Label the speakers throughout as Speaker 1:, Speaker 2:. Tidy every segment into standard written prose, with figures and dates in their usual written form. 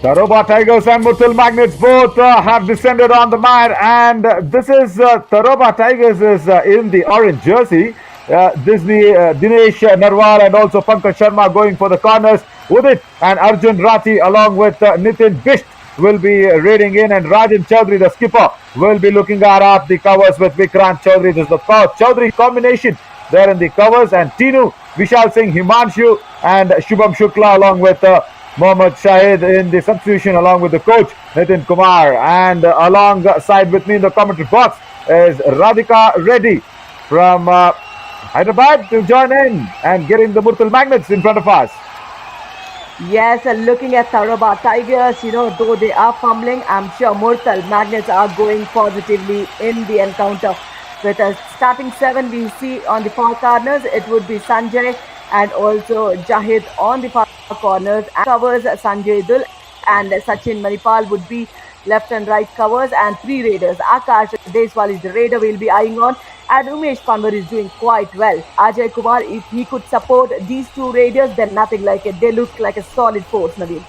Speaker 1: Tadoba Tigers and Murthal Magnets both have descended on the mat, and this is Tadoba Tigers is in the orange jersey. This is the Dinesh Narwal and also Pankaj Sharma going for the corners. Udit and Arjun Rathi along with Nitin Bisht will be raiding in, and Rajan Chaudhary, the skipper, will be looking at up the covers with Vikrant Chaudhary. This is the Chaudhary combination there in the covers, and Tinu, Vishal Singh, Himanshu and Shubham Shukla along with Mohammad Shahid in the substitution along with the coach Nitin Kumar. And alongside with me in the commentary box is Radhika Reddy from Hyderabad to join in and getting the Murthal Magnets in front of us.
Speaker 2: Yes, and looking at Tadoba Tigers, though they are fumbling, I'm sure Murthal Magnets are going positively in the encounter. With a starting 7, we see on the far corners, it would be Sanjay and also Jahid on the far corners. And covers Sanjay Dhil and Sachin Manipal would be left and right covers, and 3 raiders. Akash Deswal is the raider we'll be eyeing on, and Umesh Panwar is doing quite well. Ajay Kumar, if he could support these 2 raiders, then nothing like it. They look like a solid force, Naveen.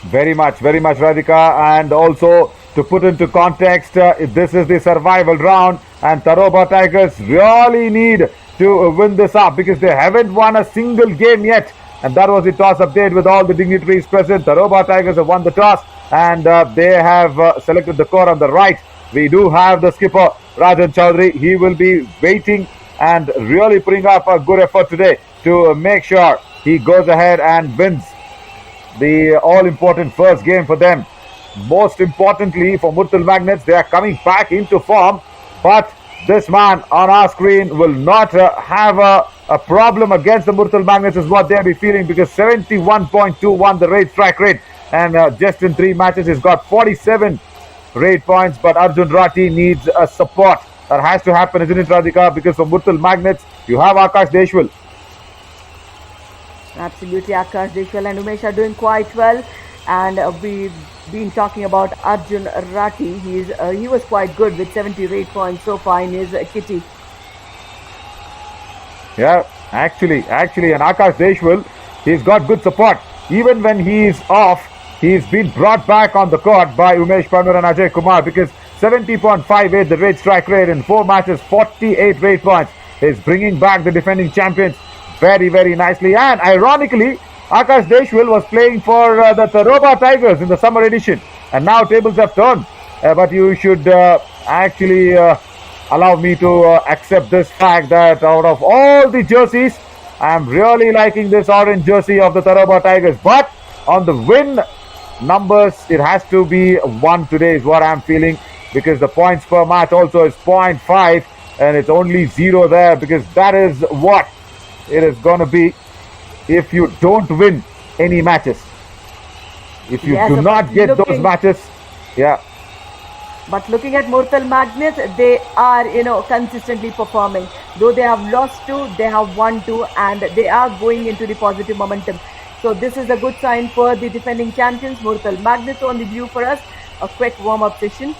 Speaker 1: Very much, Radhika. And also to put into context, this is the survival round, and Tadoba Tigers really need to win this up because they haven't won a single game yet. And that was the toss update with all the dignitaries present. Tadoba Tigers have won the toss, and they have selected the core on the right. We do have the skipper Rajan Chaudhary. He will be waiting and really putting up a good effort today to make sure he goes ahead and wins the all-important first game for them. Most importantly for Murthal Magnets, they are coming back into form, but this man on our screen will not have a problem against the Murthal Magnets is what they'll be feeling, because 71.21 the raid strike rate, and just in 3 matches he's got 47 raid points. But Arjun Rathi needs a support. That has to happen, isn't it, Radhika? Because for Murthal Magnets, you have Akash Deshwal.
Speaker 2: Absolutely, Akash Deshwal and Umesh are doing quite well, and we've been talking about Arjun Rathi. He was quite good with 70 raid points so far in his kitty.
Speaker 1: Yeah, actually, and Akash Deshwal, he's got good support. Even when he's off, he's been brought back on the court by Umesh Panwar and Ajay Kumar, because 70.58 the raid strike rate in 4 matches, 48 raid points, is bringing back the defending champions very, very nicely. And ironically, Akash Deshwal was playing for the Tadoba Tigers in the summer edition, and now tables have turned. But you should actually allow me to accept this fact that out of all the jerseys, I'm really liking this orange jersey of the Tadoba Tigers. But on the win numbers, it has to be 1 today is what I'm feeling, because the points per match also is 0.5, and it's only 0 there, because that is what it is going to be if you don't win any matches. If you do not get those matches, yeah.
Speaker 2: But looking at Murthal Magnets, they are, consistently performing. Though they have lost 2, they have won 2, and they are going into the positive momentum. So this is a good sign for the defending champions, Murthal Magnets, on the view for us. A quick warm-up session.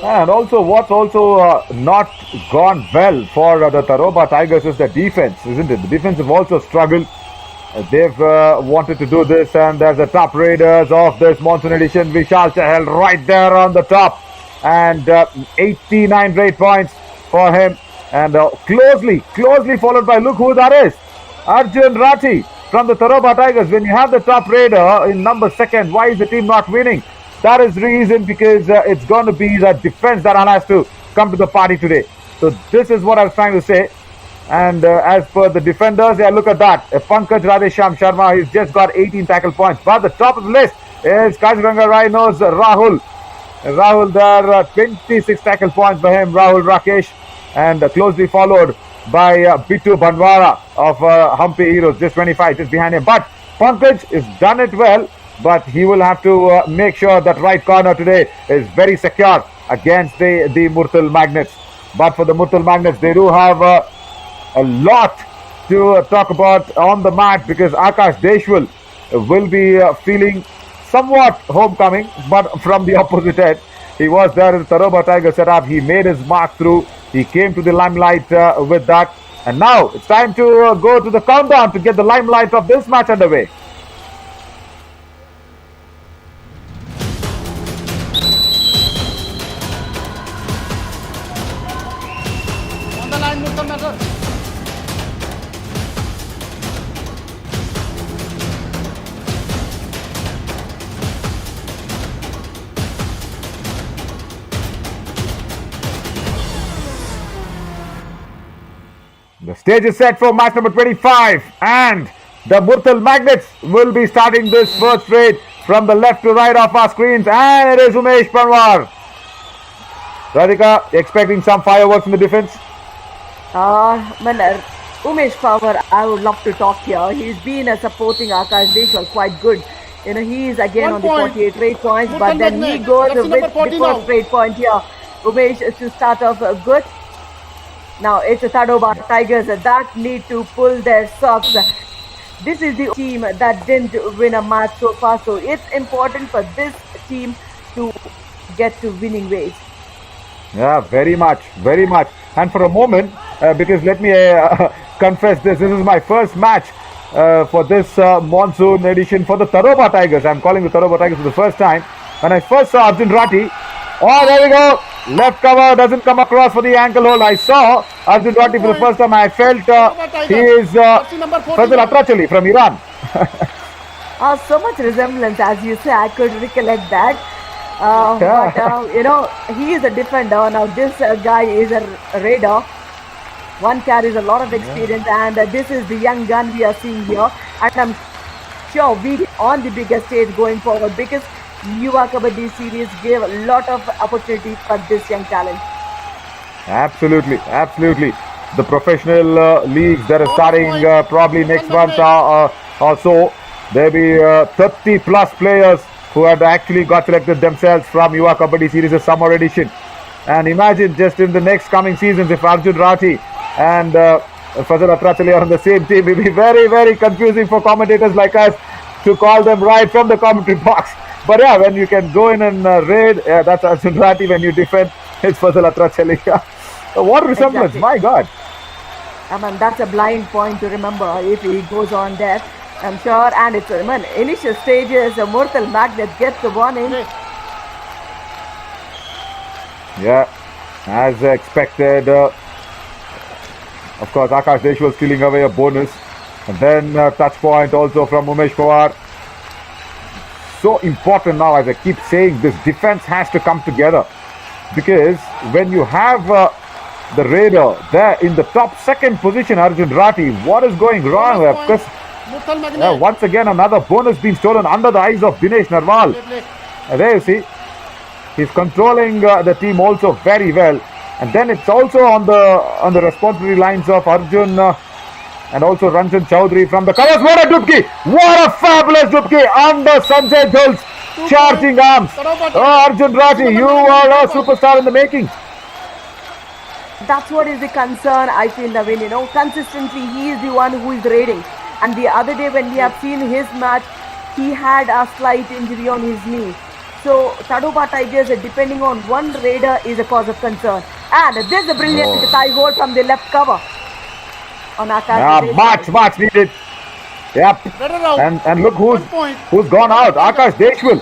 Speaker 1: And also, what's also not gone well for the Tadoba Tigers is the defense, isn't it? The defense have also struggled. They've wanted to do this, and there's the top raiders of this monsoon edition, Vishal Chahal, right there on the top, and 89 raid points for him, and closely followed by, look who that is, Arjun Rathi from the Tadoba Tigers. When you have the top raider in number 2nd, why is the team not winning? That is the reason, because it's going to be the defense that has to come to the party today. So this is what I was trying to say. And as per the defenders, yeah, look at that. Pankaj Radhesham Sharma, he's just got 18 tackle points. But the top of the list is Kaziranga Rhinos Rahul. Rahul there, 26 tackle points for him, Rahul Rakesh. And closely followed by Bittu Bandwara of Hampi Heroes, just 25, just behind him. But Pankaj has done it well, but he will have to make sure that right corner today is very secure against the Murthal Magnets. But for the Murthal Magnets, they do have a lot to talk about on the mat, because Akash Deshwal will be feeling somewhat homecoming, but from the opposite end. He was there in the Tadoba Tiger setup. He made his mark through. He came to the limelight with that. And now it's time to go to the countdown to get the limelight of this match underway. Stage is set for match number 25, and the Murthal Magnets will be starting this first raid from the left to right of our screens, and it is Umesh Panwar. Radhika, expecting some fireworks in the defense?
Speaker 2: Umesh Power, I would love to talk here. He's been supporting Akash Deshwal quite good. He is again on the 48 rate points, but then he goes with the first rate point here. Umesh to start off good. Now it's a Tadoba Tigers that need to pull their socks. This is the team that didn't win a match so far, so it's important for this team to get to winning ways.
Speaker 1: Yeah, very much, very much. And for a moment, because let me confess this is my first match for this monsoon edition for the Tadoba Tigers. I'm calling the Tadoba Tigers for the first time. When I first saw Arjun Rati, oh, there we go. Left cover doesn't come across for the ankle hold. I saw Arjun Rati for the first time. I felt he is Fazil Atrachali from Iran.
Speaker 2: So much resemblance, as you say. I could recollect that. But he is a defender. Now this guy is a raider. One carries a lot of experience, and this is the young gun we are seeing here. And I'm sure we on the bigger stage going forward, because Yuva Kabaddi series gave a lot of opportunity for this young talent.
Speaker 1: Absolutely, absolutely. The professional leagues that are starting probably next month or so, there'll be 30 plus players who have actually got selected themselves from Yuva Kabaddi series' summer edition. And imagine just in the next coming seasons, if Arjun Rati and Fazal Atrachali are on the same team, it will be very, very confusing for commentators like us to call them right from the commentary box. But yeah, when you can go in and raid, that's Arjun Rati. When you defend, it's Fazal Atrachali. What resemblance, exactly. My God.
Speaker 2: That's a blind point to remember if he goes on there. I'm sure, and it's initial stages, Murthal Magnet gets the warning.
Speaker 1: Yeah, as expected. Of course, Akash Deshwal stealing away a bonus. And then touch point also from Umesh Pawar. So important now, as I keep saying, this defense has to come together. Because when you have the raider there in the top second position, Arjun Rati, what is going wrong there? Because once again, another bonus being stolen under the eyes of Dinesh Narwal. There you see, he's controlling the team also very well. And then it's also on the responsibility lines of Arjun and also Ranjan Chaudhary from the covers. What a dupki! What a fabulous dupki under Sanjay Dhil's charging arms. Oh, Arjun Rati, you are a superstar in the making.
Speaker 2: That's what is the concern, I feel, Naveen. Consistently, he is the one who is raiding. And the other day when we have seen his match, he had a slight injury on his knee. So, Tadoba Tigers, depending on one raider, is a cause of concern. And this is a brilliant tie hold from the left cover. On Akash
Speaker 1: much needed. Yep. And look who's gone out. Akash Deshwal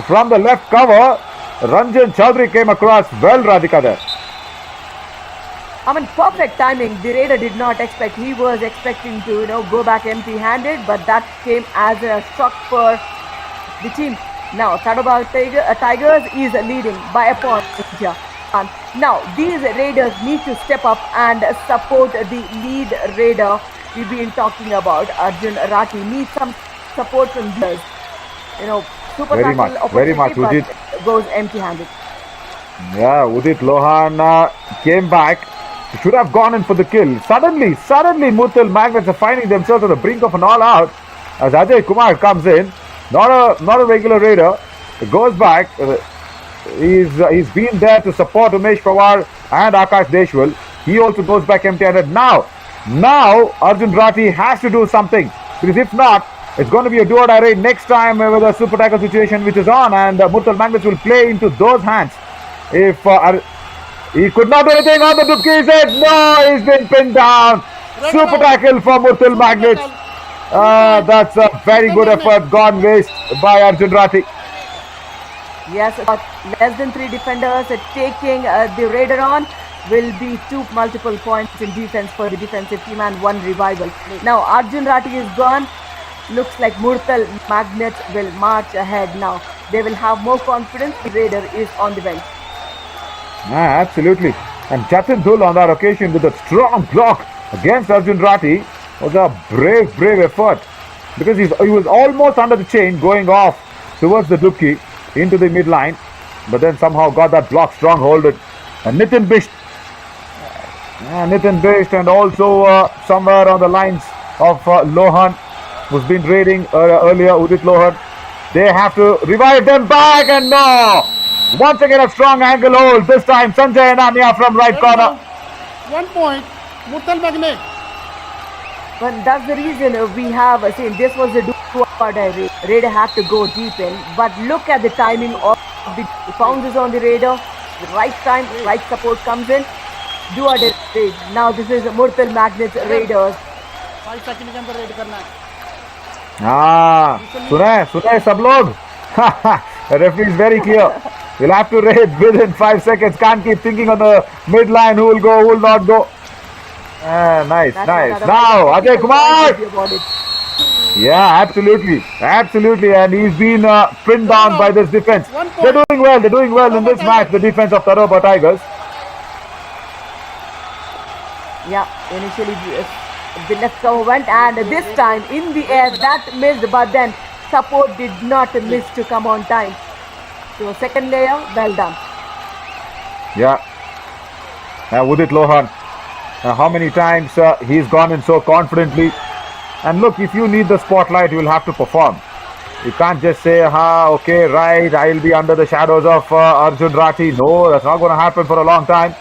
Speaker 1: from the left cover. Ranjan Chaudhary came across well, Radhika there.
Speaker 2: Perfect timing. The raider did not expect. He was expecting to, go back empty-handed, but that came as a shock for the team. Now, Tadoba Tigers is leading by a point here. Now, these raiders need to step up and support the lead raider we've been talking about. Arjun Rati needs some support from theirs. Super
Speaker 1: very much. Udit
Speaker 2: goes empty-handed.
Speaker 1: Yeah, Udit Lohan came back. He should have gone in for the kill. Suddenly, Murthal Magnets are finding themselves on the brink of an all-out as Ajay Kumar comes in. Not a regular raider. He goes back. He's been there to support Umesh Pawar and Akash Deshwal. He also goes back empty-handed. Now Arjun Rati has to do something, because if not, it's going to be a do-or-die raid next time with a super tackle situation which is on, and Murthal Magnets will play into those hands. If he could not do anything on the dupki, he said no, he's been pinned down. Super tackle for Murthal Magnets. That's a very good effort gone waste by Arjun Rati.
Speaker 2: Yes, less than 3 defenders taking the raider on will be 2 multiple points in defense for the defensive team and 1 revival. Now Arjun Rati is gone. Looks like Murthal Magnets will march ahead now. They will have more confidence. The raider is on the bench.
Speaker 1: Absolutely. And Jatin Dhul on that occasion with a strong block against Arjun Rati was a brave effort because he was almost under the chain going off towards the Dubki into the midline, but then somehow got that block stronghold. And Nitin Bisht, and also somewhere on the lines of Lohan, who's been raiding earlier, Udit Lohan. They have to revive them back, and no! Once again a strong angle hold, this time Sanjay Ananya from right corner.
Speaker 3: 1 point, Murthal Magnet.
Speaker 2: But that's the reason we have seen this was the raid. Raider had to go deep in, but look at the timing of the pounces on the Raider. The right time, right support comes in. Do a raid. Now this is Murthal Magnets Raiders.
Speaker 3: 5 seconds के अंदर red करना है.
Speaker 1: सुने सब लोग. The referee is very clear. You'll have to raid within 5 seconds. Can't keep thinking on the midline who will go, who will not go. Nice. Now, Ajay Kumar. Yeah, absolutely. And he's been pinned down by this defense. They're doing well in this match, the defense of Tadoba Tigers.
Speaker 2: Yeah, initially the left cover went, and this time in the air that missed, but then support did not miss to come on time. So second layer, well done.
Speaker 1: Yeah. Udit Lohan. How many times he's gone in so confidently. And look, if you need the spotlight, you will have to perform. You can't just say, okay, right, I'll be under the shadows of Arjun Rati. No, that's not going to happen for a long time.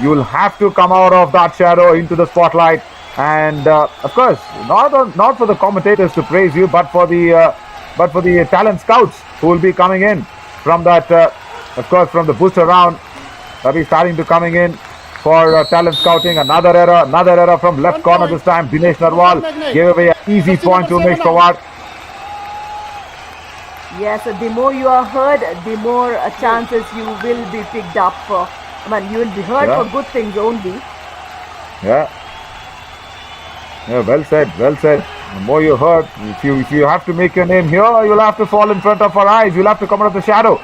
Speaker 1: You will have to come out of that shadow into the spotlight. And of course, not for the commentators to praise you, but for the talent scouts who will be coming in from that, of course, from the booster round. They'll be starting to coming in for talent scouting. Another error from left corner this time. Dinesh Narwal gave away an easy point to Umesh Pawar.
Speaker 2: Yes, the more you are heard, the more chances you will be picked up for. You will be heard for good things only.
Speaker 1: Yeah, well said. The more you heard, if you have to make your name here, you'll have to fall in front of our eyes. You'll have to come out of the shadow.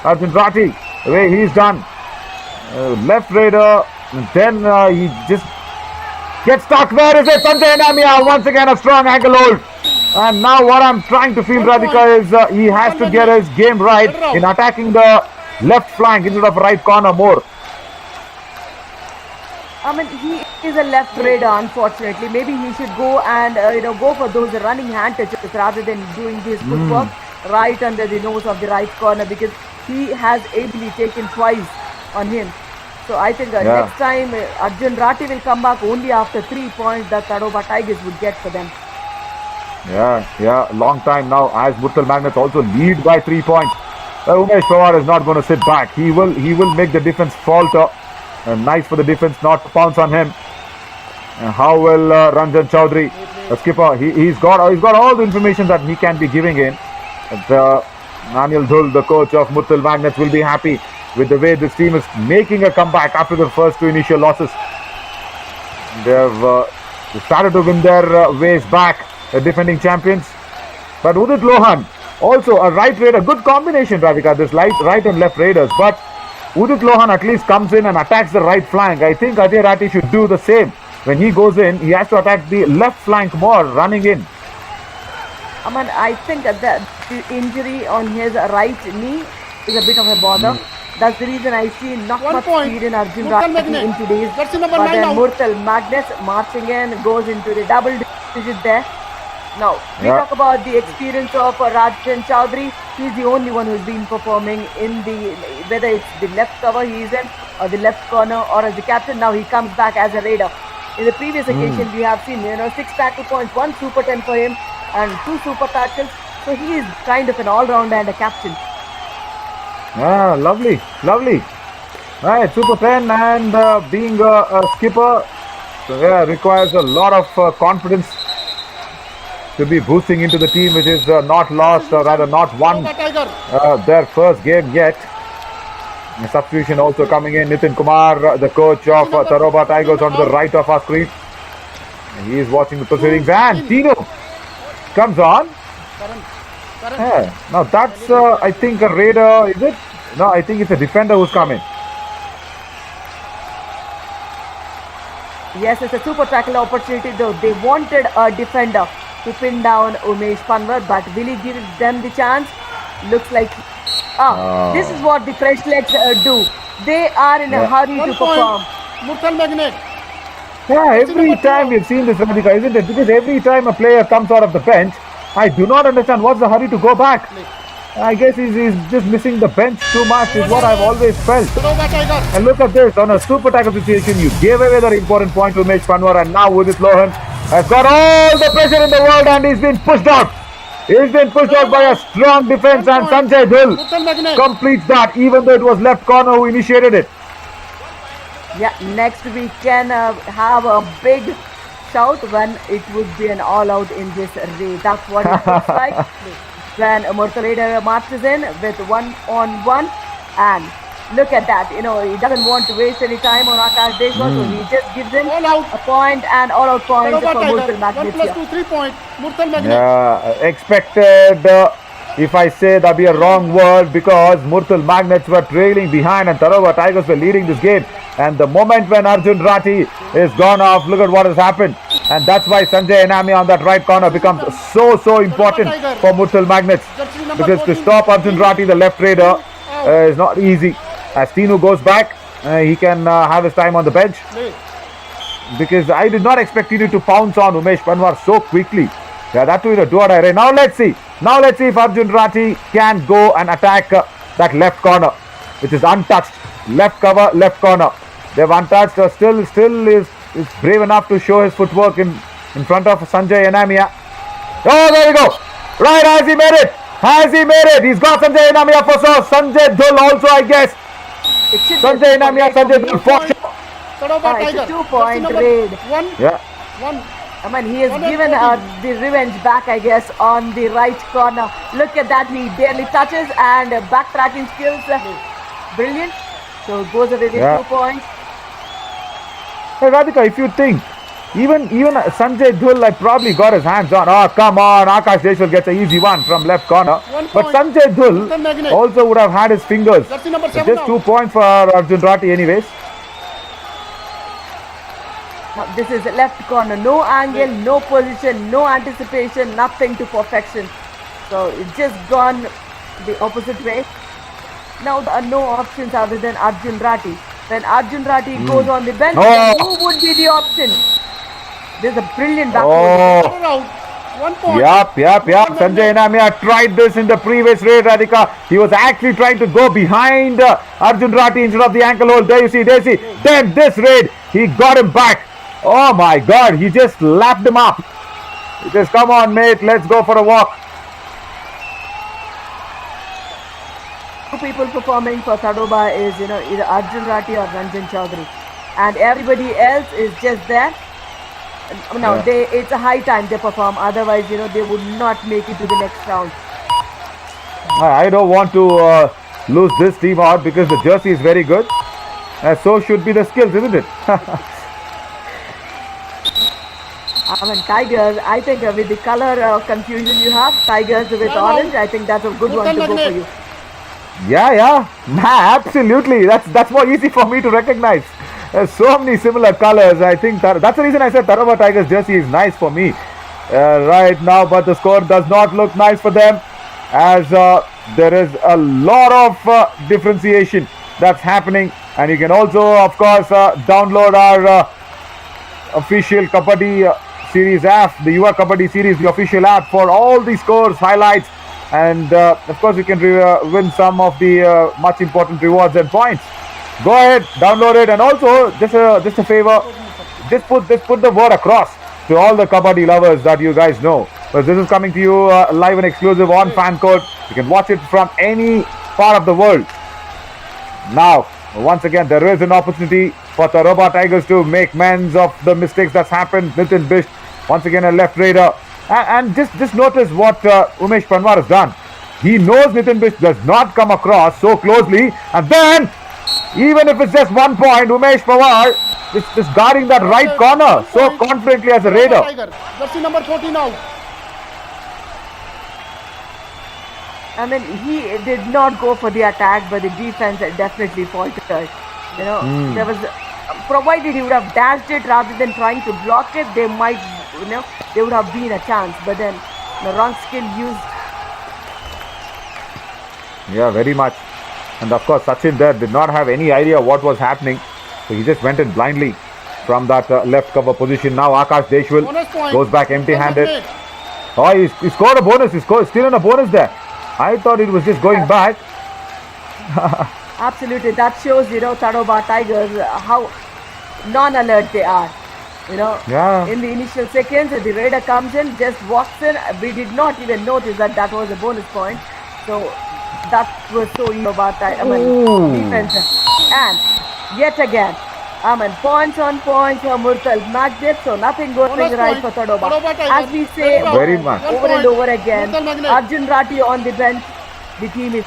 Speaker 1: Arjun Rati, the way he's done. Left raider, then he just gets stuck. Where is it? Sanjay Ananya, once again a strong ankle hold. And now what I'm trying to feel, Radhika, is he has to get his game right in attacking the left flank instead of right corner more.
Speaker 2: He is a left raider, unfortunately. Maybe he should go and go for those running hand touches rather than doing this footwork right under the nose of the right corner, because he has ably taken twice on him. So I think next time Arjun Rati will come back only after 3 points that Tadoba Tigers would get for them.
Speaker 1: Yeah, long time now as Murthal Magnets also lead by 3 points. Umesh Pawar is not going to sit back. He will make the defense falter. Nice for the defense not to pounce on him. How will Ranjan Chaudhary, the skipper, he's got all the information that he can be giving in. Anil Dhil, the coach of Murthal Magnets, will be happy with the way this team is making a comeback after the first 2 initial losses. They've started to win their ways back, the defending champions. But Udit Lohan, also a right raider, good combination, Radhika, this right and left raiders. But Udit Lohan at least comes in and attacks the right flank. I think Ajay Rati should do the same. When he goes in, he has to attack the left flank more, running in.
Speaker 2: I think that the injury on his right knee is a bit of a bother. That's the reason I see not much speed in Arjun Rati in today's. But then Murthal Magnets marching in, goes into the double digit there. Now, we talk about the experience of Ranjan Chaudhary. He's the only one who's been performing in whether it's the left cover he is in, or the left corner, or as the captain. Now he comes back as a raider. In the previous occasion, we have seen 6 tackle points, 1 super 10 for him, and 2 super tackles. So he is kind of an all-rounder and a captain.
Speaker 1: Lovely. Right, super 10 and being a skipper, so requires a lot of confidence to be boosting into the team, which is not lost, or rather not won their first game yet. A substitution also coming in. Nitin Kumar, the coach of Tadoba Tigers, on the right of our screen. He is watching the proceedings, and Tino comes on. Now that's I think a raider, is it? No, I think it's a defender who's coming.
Speaker 2: Yes, it's a super tackle opportunity though. They wanted a defender to pin down Umesh Panwar, but will he give them the chance? Looks like this is what the fresh legs do. They are in a
Speaker 1: Yeah.
Speaker 2: hurry to
Speaker 3: 1 point.
Speaker 2: perform.
Speaker 3: Murthal Magnet.
Speaker 1: Yeah,
Speaker 3: That's
Speaker 1: every
Speaker 3: number
Speaker 1: time
Speaker 3: 2
Speaker 1: we've seen this, Radhika, isn't it? Because every time a player comes out of the bench, I do not understand what's the hurry to go back. I guess he's just missing the bench too much, is what I've always felt.
Speaker 3: Tadoba Tiger.
Speaker 1: And look at this, on a super tackle situation, you gave away the important point to Umesh Panwar, and now Udit Lohan has got all the pressure in the world and he's been pushed out. He's been pushed out by a strong defense, and Sanjay Dhil
Speaker 3: Murthal Magnet.
Speaker 1: completes that, even though it was left corner who initiated it.
Speaker 2: Yeah, next we can have a big shout when it would be an all-out in this raid. That's what it looks like when Murthal marches in with one-on-one, and look at that. You know, he doesn't want to waste any time on Akash Deshwar, so he just gives him
Speaker 3: All out.
Speaker 2: a point and all-out point
Speaker 3: Tadoba
Speaker 2: for
Speaker 3: Tiger.
Speaker 2: Murthal
Speaker 3: 1
Speaker 2: Magnets
Speaker 3: plus
Speaker 2: here.
Speaker 3: 2, 3 point. Murthal Magnet.
Speaker 1: Expected, if I say that'd be a wrong word, because Murthal Magnets were trailing behind and Tadoba Tigers were leading this game. And the moment when Arjun Rathi is gone off, look at what has happened. And that's why Sanjay Enami on that right corner becomes so important for Murthal Magnets. Because to stop Arjun Rathi, the left raider, is not easy. As Tinu goes back, he can have his time on the bench. Because I did not expect Tinu to pounce on Umesh Panwar so quickly. Yeah, that too in a do or die race. Now let's see. Now let's see if Arjun Rathi can go and attack that left corner, which is untouched. Left cover, left corner. They've untouched. Still is brave enough to show his footwork in front of Sanjay Enamia. Oh, there we go. Right, has he made it? Has he made it? He's got Sanjay Enamia for sure. Sanjay Dhul also, I guess.
Speaker 2: It should be
Speaker 1: Sanjay
Speaker 2: a
Speaker 1: Enamia,
Speaker 2: two-point
Speaker 1: Sanjay Dhul for sure.
Speaker 3: Tadoba
Speaker 2: it's a
Speaker 3: Tiger.
Speaker 2: two-point
Speaker 3: Jersey number
Speaker 2: raid.
Speaker 3: 1.
Speaker 1: Yeah.
Speaker 3: 1.
Speaker 2: I mean, he has
Speaker 3: One and
Speaker 2: given
Speaker 3: 14.
Speaker 2: the revenge back, I guess, on the right corner. Look at that, he barely touches, and backtracking skills, brilliant. So goes away with
Speaker 1: Yeah.
Speaker 2: 2 points.
Speaker 1: Hey Radhika, if you think, even Sanjay Dhul like probably got his hands on. Oh, come on, Akash Deshwar gets an easy one from left corner.
Speaker 3: 1
Speaker 1: But
Speaker 3: point.
Speaker 1: Sanjay
Speaker 3: Murthal
Speaker 1: Dhul
Speaker 3: Magnet.
Speaker 1: also would have had his fingers.
Speaker 3: Jersey number
Speaker 1: It's
Speaker 3: 7
Speaker 1: just
Speaker 3: now.
Speaker 1: 2 points for Arjun Rathi anyways.
Speaker 2: Now, this is left corner, no angle, no position, no anticipation, nothing to perfection. So it's just gone the opposite way. Now there are no options other than Arjun Rathi. When Arjun Rathi goes on the bench,
Speaker 1: Oh.
Speaker 2: who would be the option? There's a brilliant backward.
Speaker 1: Oh.
Speaker 3: Cover out. 1 point.
Speaker 1: Yup. Sanjay Enamia tried this in the previous raid, Radhika. He was actually trying to go behind Arjun Rathi instead of the ankle hold. There you see. Then this raid, he got him back. Oh my God, he just lapped him up. He says, come on, mate, let's go for a walk.
Speaker 2: Two people performing for Tadoba is, either Arjun Rathi or Ranjan Chaudhary. And everybody else is just there. Now,
Speaker 1: Yeah.
Speaker 2: it's a high time they perform. Otherwise, they would not make it to the next round.
Speaker 1: I don't want to lose this team out because the jersey is very good. So should be the skills, isn't it?
Speaker 2: I mean, Tigers, I think with the color confusion you have, Tigers with orange, I think that's a good one to go for you.
Speaker 1: Yeah. Absolutely. That's more easy for me to recognize. There's so many similar colors. I think that's the reason I said Tadoba Tigers jersey is nice for me right now. But the score does not look nice for them, as there is a lot of differentiation that's happening. And you can also, of course, download our official Kabaddi series app, the Yuva Kabaddi series, the official app, for all the scores, highlights, and of course you can win some of the much important rewards and points. Go ahead, download it, and also just a favor, just put the word across to all the Kabaddi lovers that you guys know. But this is coming to you live and exclusive on Fan Code. You can watch it from any part of the world. Now, once again, there is an opportunity for Tadoba Tigers to make amends of the mistakes that's happened. Nitin Bisht, once again a left raider. And just notice what Umesh Panwar has done. He knows Nitin Bisht does not come across so closely. And then, even if it's just 1 point, Umesh Panwar is just guarding that right corner so confidently as a raider.
Speaker 3: Tiger. Jersey number 14 out.
Speaker 2: I mean, he did not go for the attack, but the defense definitely faltered. There was provided he would have dashed it rather than trying to block it, they might, they would have been a chance. But then the wrong skill used.
Speaker 1: Yeah, very much. And of course, Sachin there did not have any idea what was happening. So he just went in blindly from that left cover position. Now Akash Deshwal
Speaker 3: Bonus point.
Speaker 1: goes back empty-handed.
Speaker 3: Bonus
Speaker 1: Oh, he scored a bonus. He's still in a bonus there. I thought it was just going back.
Speaker 2: Absolutely, that shows, Tadoba Tigers, how non-alert they are.
Speaker 1: Yeah.
Speaker 2: In the initial seconds, the raider comes in, just walks in. We did not even notice that was a bonus point. So that was so easy about defense. And yet again, points on points for Murthal. Magnet, so nothing going
Speaker 3: Bonus
Speaker 2: right
Speaker 3: point.
Speaker 2: for Tadoba.
Speaker 3: Tadoba Tigers.
Speaker 2: As we say
Speaker 1: Very much.
Speaker 2: over and over again,
Speaker 3: Murthal Magnet.
Speaker 2: Arjun Rathi on the bench. The team is.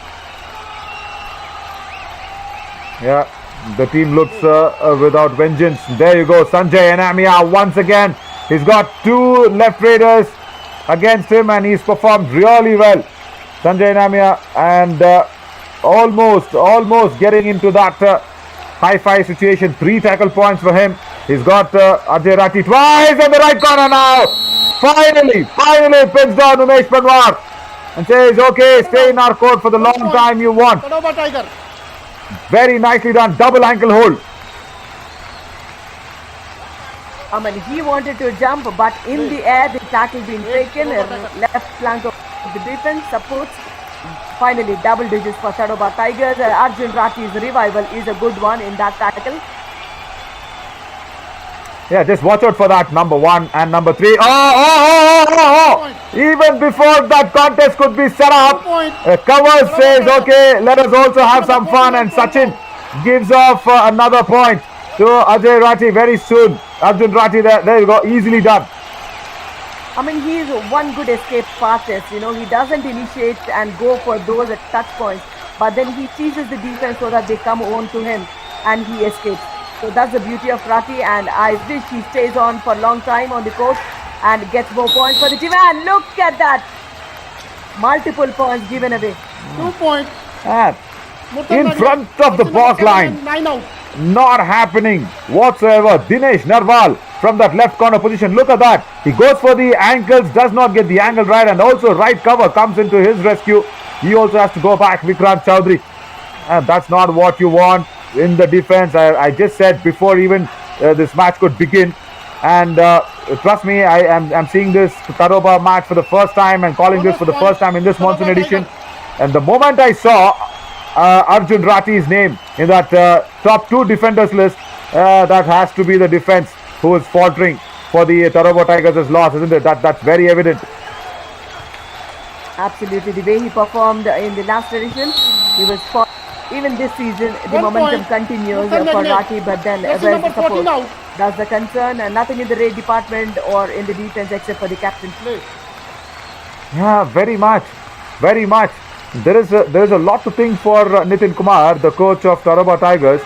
Speaker 1: Yeah, the team looks without vengeance. There you go, Sanjay Anamia once again. He's got two left raiders against him and he's performed really well. Sanjay Anamia and almost getting into that high-five situation. 3 tackle points for him. He's got Ajay Rathi twice in the right corner now. Finally pins down Umesh Panwar and says, okay, stay in our court for the long time you want.
Speaker 3: Tadoba Tiger.
Speaker 1: Very nicely done, double ankle hold.
Speaker 2: He wanted to jump, but in the air, the tackle being taken. Left flank of the defense supports. Finally, double digits for Tadoba Tigers. Arjun Rathi's revival is a good one in that tackle.
Speaker 1: Yeah, just watch out for that number 1 and number 3. Oh! Even before that contest could be set up, Covers says, okay, let us also have some fun, and Sachin gives off another point to Ajay Rathi very soon. Arjun Rathi, there you go, easily done.
Speaker 2: He's one good escape artist. He doesn't initiate and go for those touch points, but then he teases the defense so that they come on to him and he escapes. So that's the beauty of Rathi, and I wish he stays on for a long time on the court and gets more points for the team. And look at that! Multiple points given away.
Speaker 3: 2 points.
Speaker 1: In front of the box line.
Speaker 3: 9 out.
Speaker 1: Not happening whatsoever. Dinesh Narwal from that left corner position. Look at that. He goes for the ankles, does not get the angle right, and also right cover comes into his rescue. He also has to go back, Vikrant Chowdhury. And that's not what you want in the defense. I just said before even this match could begin. And trust me, I'm seeing this Tadoba match for the first time and calling this for the first time in this monsoon edition. And the moment I saw Arjun Rathi's name in that top 2 defenders list, that has to be the defense who is faltering for the Tadoba Tigers' loss, isn't it? That's very evident.
Speaker 2: Absolutely, the way he performed in the last edition, he was fought. Even this season, the
Speaker 3: 1
Speaker 2: momentum
Speaker 3: point.
Speaker 2: continues
Speaker 3: Murthal
Speaker 2: for
Speaker 3: Magnet.
Speaker 2: Rathi, but then
Speaker 3: That's
Speaker 2: where's the
Speaker 3: number 14
Speaker 2: support?
Speaker 3: out.
Speaker 2: That's the concern, and nothing in the raid department or in the defense except for the captain.
Speaker 1: Yeah, very much. There is a lot to think for Nitin Kumar, the coach of Tadoba Tigers,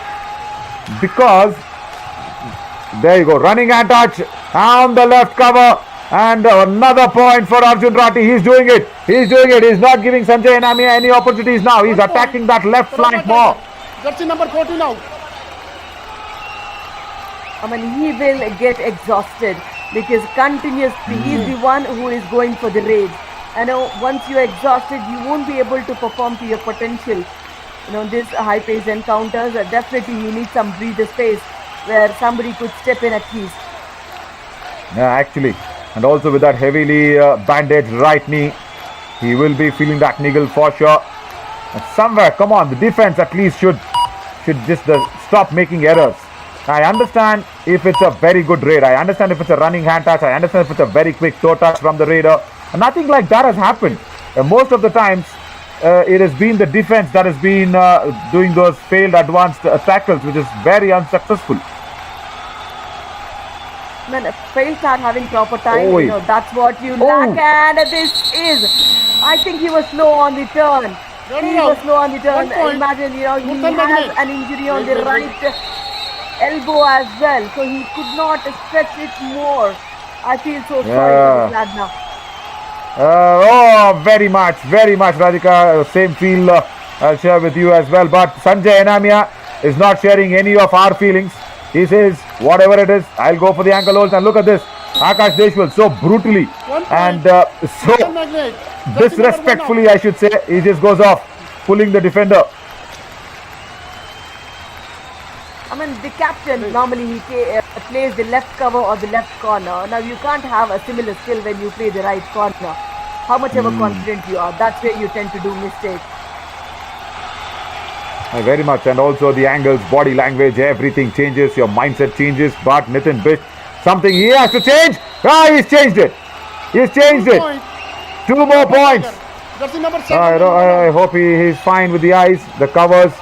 Speaker 1: because there you go, running and touch on the left cover, and another point for Arjun Rathi. He's doing it. He's not giving Sanjay Anamia any opportunities now. He's attacking that left flank more.
Speaker 3: Jersey number 14 out.
Speaker 2: He will get exhausted because continuously he's the one who is going for the raid. Once you're exhausted, you won't be able to perform to your potential. This high-paced encounters, definitely you need some breather space where somebody could step in at least.
Speaker 1: Yeah, actually. And also with that heavily bandaged right knee, he will be feeling that niggle for sure. And somewhere, come on, the defense at least should just stop making errors. I understand if it's a very good raid. I understand if it's a running hand touch. I understand if it's a very quick toe touch from the raider. And nothing like that has happened. Most of the times, it has been the defense that has been doing those failed advanced tackles, which is very unsuccessful.
Speaker 2: When a fail start having proper time,
Speaker 1: Oi.
Speaker 2: that's what you lack. And this is, I think he was slow on the turn. He was slow on the turn.
Speaker 3: 1 point.
Speaker 2: Imagine, he
Speaker 3: Murthal
Speaker 2: has
Speaker 3: Magnet.
Speaker 2: an injury on the right elbow as well, so he could not stretch it more. I feel so sorry for the lad now.
Speaker 1: Very much, Radhika. Same feel I'll share with you as well. But Sanjay Anamia is not sharing any of our feelings. He says, whatever it is, I'll go for the ankle holds. And look at this. Akash Deshwal so brutally
Speaker 3: 1 point.
Speaker 1: and so
Speaker 3: Murthal Magnet. Jersey number 1 out.
Speaker 1: disrespectfully, I should say, he just goes off, pulling the defender.
Speaker 2: I mean, the captain normally he plays the left cover or the left corner. Now you can't have a similar skill when you play the right corner. How much ever confident you are, that's where you tend to do mistakes.
Speaker 1: Very much, and also the angles, body language, everything changes, your mindset changes. But Nitin Bish, something he has to change. He's changed it. He's changed
Speaker 3: 2
Speaker 1: it.
Speaker 3: point.
Speaker 1: 2 more points.
Speaker 3: Jersey number 7.
Speaker 1: I hope he's fine with the eyes, the covers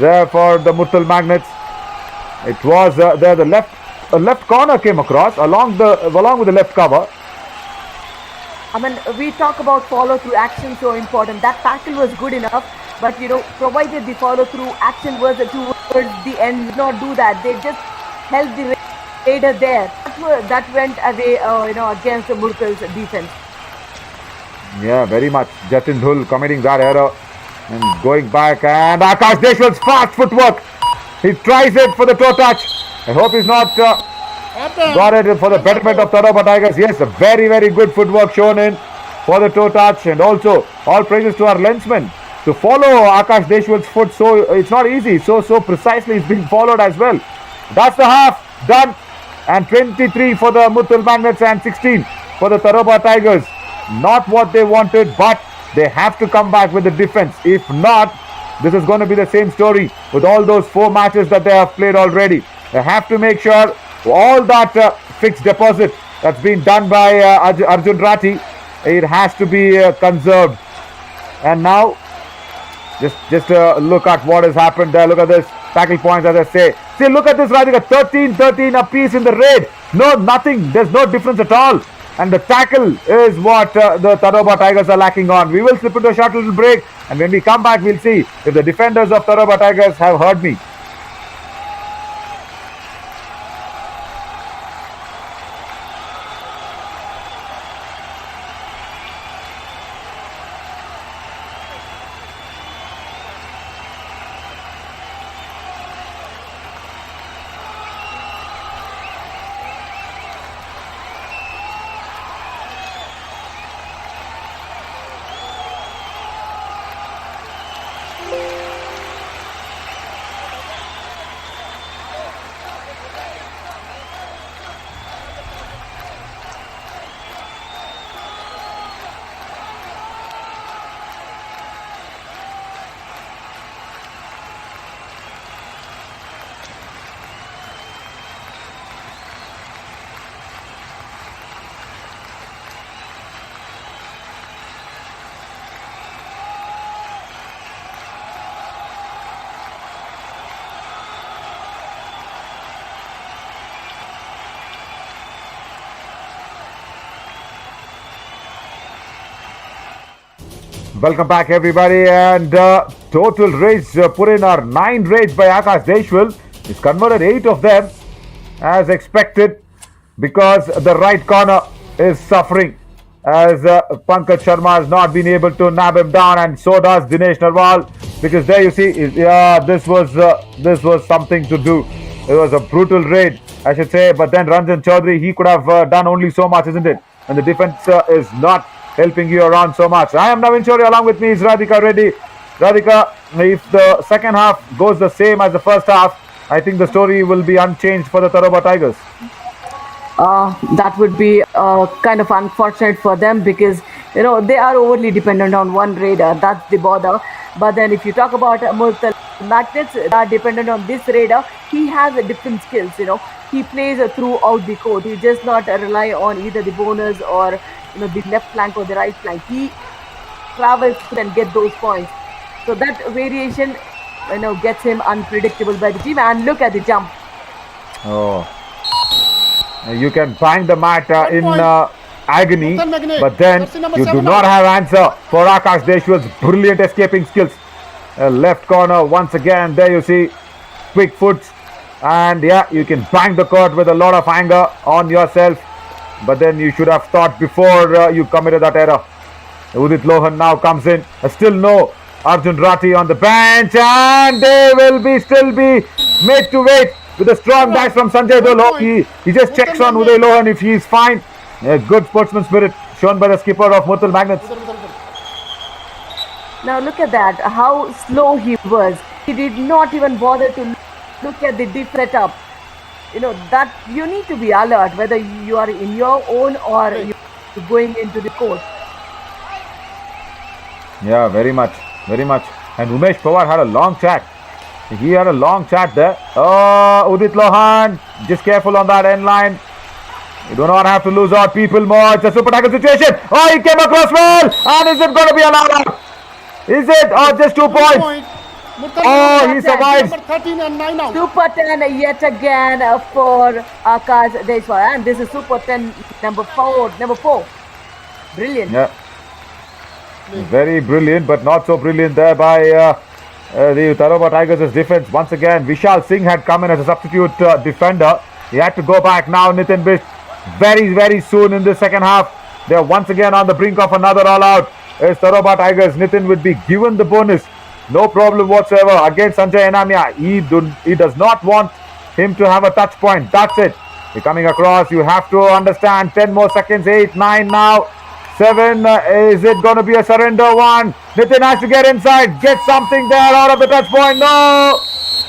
Speaker 1: there for the Murthal Magnets. It was there the left corner came across along with the left cover.
Speaker 2: I mean, we talk about follow-through action so important. That tackle was good enough, but provided the follow-through action was towards the end, did not do that. They just held the raider there. That went away, against the Murthal's defense.
Speaker 1: Yeah, very much. Jatin Dhil committing that error and going back, and Akash Deshwal's fast footwork. He tries it for the toe touch. I hope he's not got it for the betterment of Tadoba Tigers. Yes, a very, very good footwork shown in for the toe touch, and also all praises to our lensman to follow Akash Deshwal's foot. So it's not easy. So precisely it's being followed as well. That's the half done, and 23 for the Murthal Magnets and 16 for the Tadoba Tigers. Not what they wanted, but they have to come back with the defense. If not, this is going to be the same story with all those 4 matches that they have played already. They have to make sure all that fixed deposit that's been done by Arjun Rathi, it has to be conserved. And now, just look at what has happened there. Look at this tackle points, as I say. See, look at this, Radhika. 13-13 apiece in the raid. No, nothing. There's no difference at all. And the tackle is what the Tadoba Tigers are lacking on. We will slip into a short little break, and when we come back, we'll see if the defenders of Tadoba Tigers have heard me. Welcome back, everybody, and total raids put in are 9 raids by Akash Deshwal. He's converted 8 of them as expected because the right corner is suffering as Pankaj Sharma has not been able to nab him down, and so does Dinesh Narwal, because there you see, this was something to do. It was a brutal raid, I should say, but then Ranjan Chaudhary, he could have done only so much, isn't it? And the defense is not helping you around so much. I am Navin Shorey, along with me is Radhika Reddy. Radhika, if the second half goes the same as the first half, I think the story will be unchanged for the Tadoba Tigers.
Speaker 2: That would be kind of unfortunate for them because they are overly dependent on one raider. That's the bother. But then if you talk about Murthal Magnets, they are dependent on this raider. He has different skills. He plays throughout the court. He does not rely on either the bonus or the left flank or the right flank. He travels and get those points. So that variation gets him unpredictable by the team. And look at the jump.
Speaker 1: Oh, you can find the mat in agony, but then you do not have answer for Akash Deshwal's brilliant escaping skills. Left corner once again. There you see quick foot, and yeah, you can bang the court with a lot of anger on yourself. But then you should have thought before you committed that error. Udit Lohan now comes in. Still no Arjun Rathi on the bench, and they will still be made to wait with a strong dash from Sanjay Dhil. He just checks on Uday Lohan if he is fine. Good sportsman spirit shown by the skipper of Murthal Magnets.
Speaker 2: Now look at that, how slow he was. He did not even bother to look at the deep setup. You know, that you need to be alert whether you are in your own or you're going into the court.
Speaker 1: Yeah, very much, very much. And Umesh Pawar had a long chat. He had a long chat there. Oh, Udit Lohan, just careful on that end line. You do not have to lose out people more. It's a super tackle situation. Oh, he came across well. And is it going to be allowed out? Is it? Or just 2 points? Oh, he survives.
Speaker 3: Number 13 and 9 out.
Speaker 2: Super 10 yet again for Akash Deshwar. And this is Super 10 number 4. Brilliant.
Speaker 1: Yeah. Very brilliant, but not so brilliant there by the Tadoba Tigers' defense. Once again, Vishal Singh had come in as a substitute defender. He had to go back now. Nitin Bish very, very soon in the second half. They're once again on the brink of another all-out. As Tadoba Tigers, Nitin would be given the bonus. No problem whatsoever against Sanjay Enamia. He does not want him to have a touch point. That's it. You're coming across. You have to understand. 10 more seconds. 8, 9 now. 7. Is it going to be a surrender? 1. Nitin has to get inside. Get something there out of the touch point. No.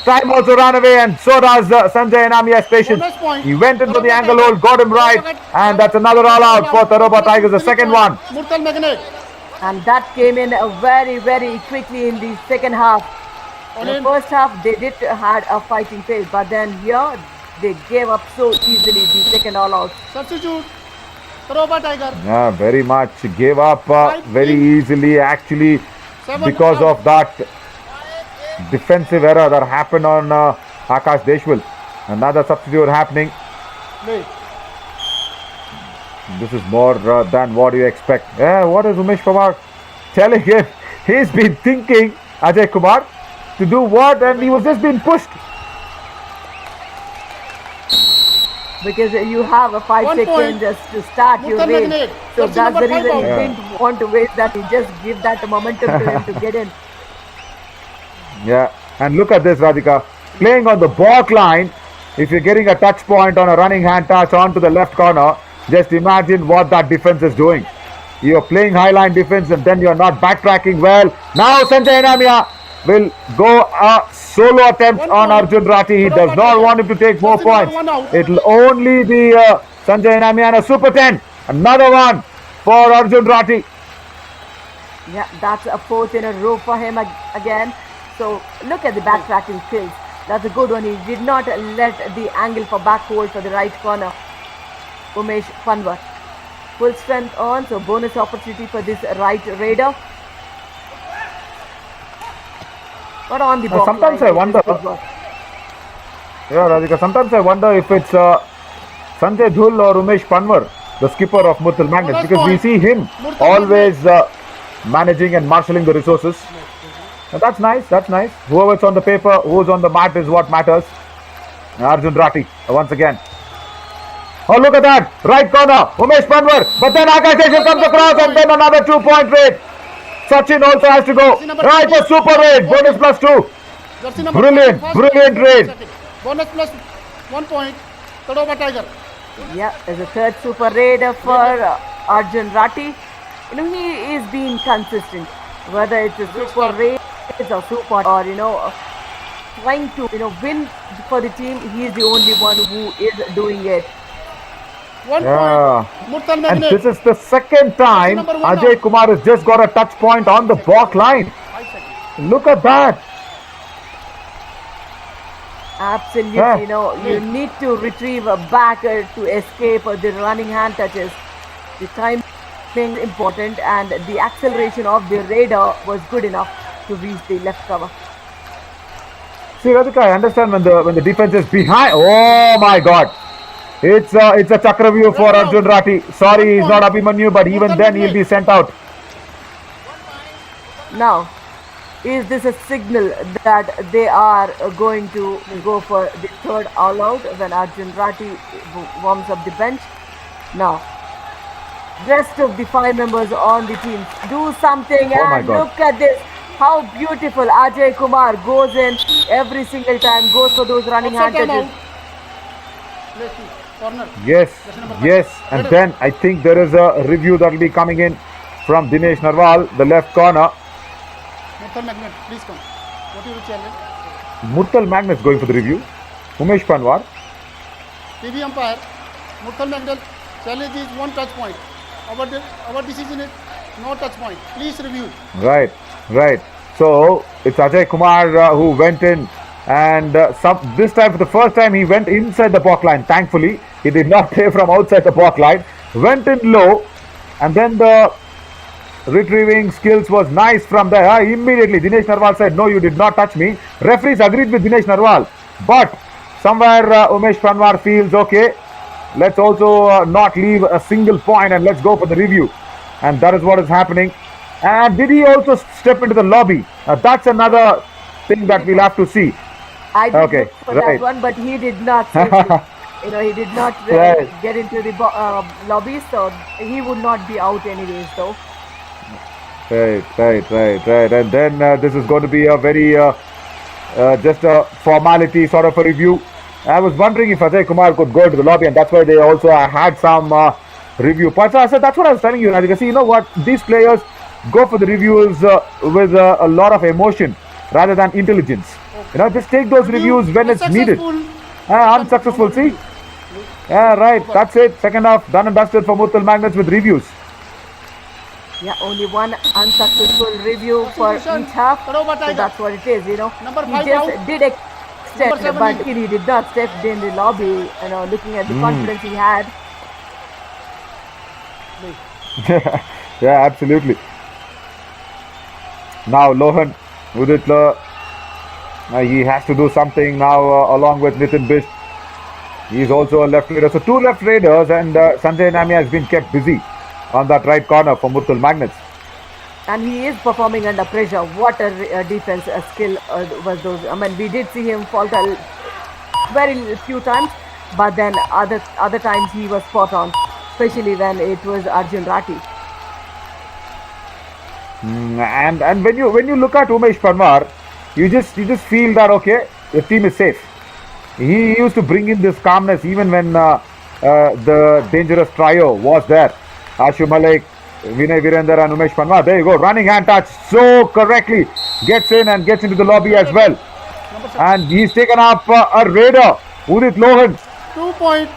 Speaker 1: Time also ran away, and so does Sanjay Enamia's patience. He went into the angle hole, got him right, and that's another all out for Tadoba Tigers, the second one.
Speaker 3: Murthal Magnet.
Speaker 2: And that came in very, very quickly in the second half. In the first half, they did had a fighting phase, but then here they gave up so easily the second all out.
Speaker 3: Substitute. Tadoba Tiger.
Speaker 1: Yeah, very much. Gave up very easily, actually, because of that defensive error that happened on Akash Deshwal. Another substitute happening. This is more than what you expect. Yeah, what is Umesh Pawar telling him? He's been thinking, Ajay Kumar, to do what, and he was just being pushed.
Speaker 2: Because you have a 5 seconds just to start your race. So that's the reason he didn't want to waste that. He just give that momentum to him to get in.
Speaker 1: Yeah, and look at this, Radhika. Playing on the back line, if you're getting a touch point on a running hand touch onto the left corner, just imagine what that defense is doing. You're playing high line defense and then you're not backtracking well. Now Sanjay Enamia will go a solo attempt on Arjun Rathi. He does not want him to take 4 points. It'll only be Sanjay Enamia and a super 10. Another one for Arjun Rathi.
Speaker 2: Yeah, that's a 4th in a row for him again. So look at the backtracking skills. That's a good one. He did not let the angle for back hold for the right corner. Umesh Panwar. Full strength on, so bonus opportunity for this right raider. But on the box
Speaker 1: sometimes
Speaker 2: line,
Speaker 1: I wonder. Yeah, Radhika, sometimes I wonder if it's Sanjay Dhil or Umesh Panwar, the skipper of Murthal Magnets, because we see him always managing and marshalling the resources. That's nice, that's nice. Whoever's on the paper, who's on the mat is what matters. Arjun Rathi, once again. Oh, look at that. Right corner, Umesh Panwar. But then Akash Deshwal comes across and then another 2-point raid. Sachin also has to go. Right, a super raid. Bonus +2. Brilliant, brilliant raid.
Speaker 3: Bonus +1 point. Tadoba Tiger.
Speaker 2: Yeah, there's a third super raider for Arjun Rathi. You know, he is being consistent. Whether it's a super raid or super or, trying to, win for the team, he is the only one who is doing it.
Speaker 3: 1 point. Murthal
Speaker 1: And
Speaker 3: Magnet.
Speaker 1: this is the second time Ajay Kumar has just got a touch point on the back line. Look at that.
Speaker 2: Absolutely, you need to retrieve back to escape the running hand touches. The timing is important and the acceleration of the raider was good enough to reach the left cover.
Speaker 1: See, Radhika, I understand when the defense is behind. Oh my God. It's a Chakraview for Arjun Rathi. Sorry, he's not Abhimanyu, but even then he'll be sent out.
Speaker 2: Now, is this a signal that they are going to go for the third all out when Arjun Rathi warms up the bench? Now, rest of the 5 members on the team do something
Speaker 1: Oh my
Speaker 2: and
Speaker 1: God.
Speaker 2: look at this. How beautiful Ajay Kumar goes in every single time, goes for those running
Speaker 3: Offside
Speaker 2: hand
Speaker 3: time
Speaker 2: touches.
Speaker 3: out. Let's see. Corner.
Speaker 1: Yes,
Speaker 3: Jersey number 5.
Speaker 1: yes. And
Speaker 3: Red.
Speaker 1: then I think there is a review that will be coming in from Dinesh Narwal, the left corner.
Speaker 3: Murthal Magnet, please come. What is the challenge?
Speaker 1: Murthal Magnus going for the review. Umesh Panwar.
Speaker 3: TV umpire. Murthal Magnet, challenge is 1 touch point. Our decision is no touch point. Please review.
Speaker 1: Right, right. So it's Ajay Kumar who went in, and this time for the first time he went inside the block line. Thankfully, he did not play from outside the block line. Went in low, and then the retrieving skills was nice from there. Immediately, Dinesh Narwal said, "No, you did not touch me." Referees agreed with Dinesh Narwal, but somewhere Umesh Panwar feels okay. Let's also not leave a single point and let's go for the review. And that is what is happening. And did he also step into the lobby? That's another thing that we'll have to see.
Speaker 2: I did
Speaker 1: Okay,
Speaker 2: look for
Speaker 1: right.
Speaker 2: that one, but he did not. Safely. He did not
Speaker 1: Right.
Speaker 2: get into the lobby, so he would not be out anyways, though.
Speaker 1: Right. And then this is going to be a very just a formality sort of a review. I was wondering if Ajay Kumar could go to the lobby, and that's why they also had some review points. So I said that's what I was telling you, Radhika. See, you know what? These players go for the reviews with a lot of emotion rather than intelligence. Just take those reviews when it's needed. Unsuccessful, see? Yeah, right. That's it. Second half done and dusted for Murthal Magnets with reviews.
Speaker 2: Yeah, only one unsuccessful review for each half.
Speaker 3: Tadoba
Speaker 2: So
Speaker 3: Tiger.
Speaker 2: that's what it is,
Speaker 3: Number
Speaker 2: He
Speaker 3: 5
Speaker 2: just
Speaker 3: out.
Speaker 2: did extend,
Speaker 3: Number 7
Speaker 2: but
Speaker 3: in.
Speaker 2: he did not step in the lobby, looking at the confidence he had.
Speaker 1: Yeah, absolutely. Now Lohan Udit, he has to do something now along with Nitin Bisht. He's also a left raider. So two left raiders, and Sanjay Namia has been kept busy on that right corner for Murthal Magnets.
Speaker 2: And he is performing under pressure. What a defense skill was those. I mean, we did see him falter very few times, but then other times he was spot on, especially when it was Arjun Rati.
Speaker 1: And when you look at Umesh Panwar, you just feel that okay, the team is safe. He used to bring in this calmness even when the dangerous trio was there. Ashu Malik, Vinay Virender and Umesh Panwar. There you go, running hand touch so correctly, gets in and gets into the lobby as well. And he's taken up a raider, Udit Lohan.
Speaker 3: 2 point.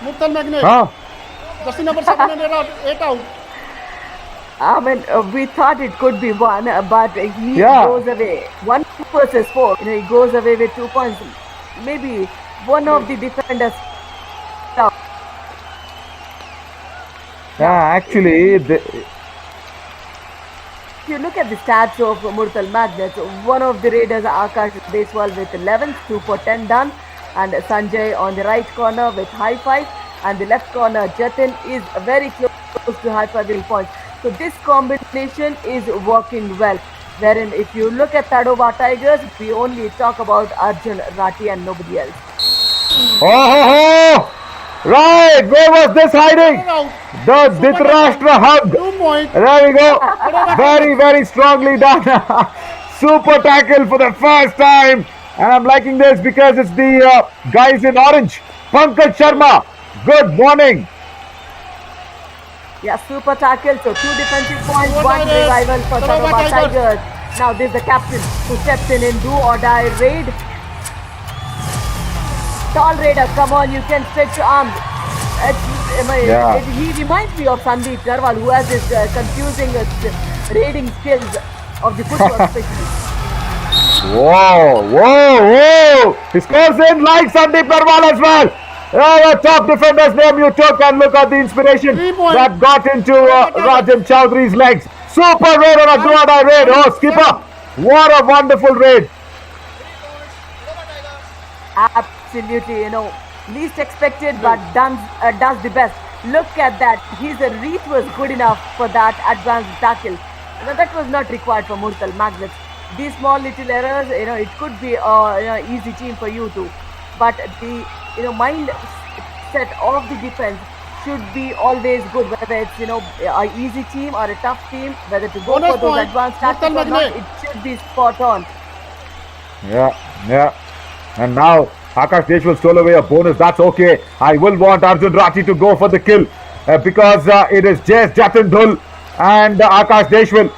Speaker 3: Murthal Magnet.
Speaker 1: Huh?
Speaker 3: Jersey number 7 and 8 out.
Speaker 2: I mean, we thought it could be one, but he
Speaker 1: Yeah.
Speaker 2: goes away. 1 versus 4. He goes away with 2 points. Maybe one of the defenders.
Speaker 1: Yeah, actually,
Speaker 2: If you look at the stats of Murthal Magnets, one of the raiders, Akash Deswal with 11, 2 for 10 done, and Sanjay on the right corner with high five, and the left corner, Jatin, is very close to high five points. So this combination is working well. Wherein if you look at Tadoba Tigers, we only talk about Arjun Rati and nobody else.
Speaker 1: oh, right, where was this hiding?
Speaker 3: Out.
Speaker 1: The Dhritarashtra hug.
Speaker 3: 2 point.
Speaker 1: There we go. Very strongly done. Super tackle for the first time. And I'm liking this because it's the guys in orange. Pankaj Sharma, good morning.
Speaker 2: Yeah, super tackle. So 2 defensive points,
Speaker 3: Tadoba
Speaker 2: 1
Speaker 3: Tigers.
Speaker 2: revival for
Speaker 3: Tadoba
Speaker 2: Tadoba
Speaker 3: Tigers.
Speaker 2: Tigers. Now this is the captain who steps in do or die raid. Tall raider, come on, you can stretch your arms.
Speaker 1: Yeah.
Speaker 2: He reminds me of Sandeep Garwal, who has this confusing raiding skills of the footwork especially.
Speaker 1: Whoa. He scores in like Sandeep Narwal as well. The top defender's name you took, and look at the inspiration
Speaker 3: 3 points.
Speaker 1: that got into Rajan Chowdhury's legs. Super raid on a do-or-die raid. Oh, skipper, what a wonderful raid.
Speaker 2: Absolutely, least expected but does the best. Look at that. His reach was good enough for that advanced tackle. That was not required for Murthal Magnets. These small little errors, it could be easy team for you too. But the mind set of the defense should be always good, whether it's a easy team or a tough team, whether to go
Speaker 3: Bonus
Speaker 2: for those
Speaker 3: point,
Speaker 2: advanced
Speaker 3: Murthal
Speaker 2: tactics or not,
Speaker 3: Magnet.
Speaker 2: it should be spot on.
Speaker 1: Yeah. And now Akash Deshwal stole away a bonus. That's okay. I will want Arjun Rathi to go for the kill because it is just Jatin Dhil and Akash Deshwal.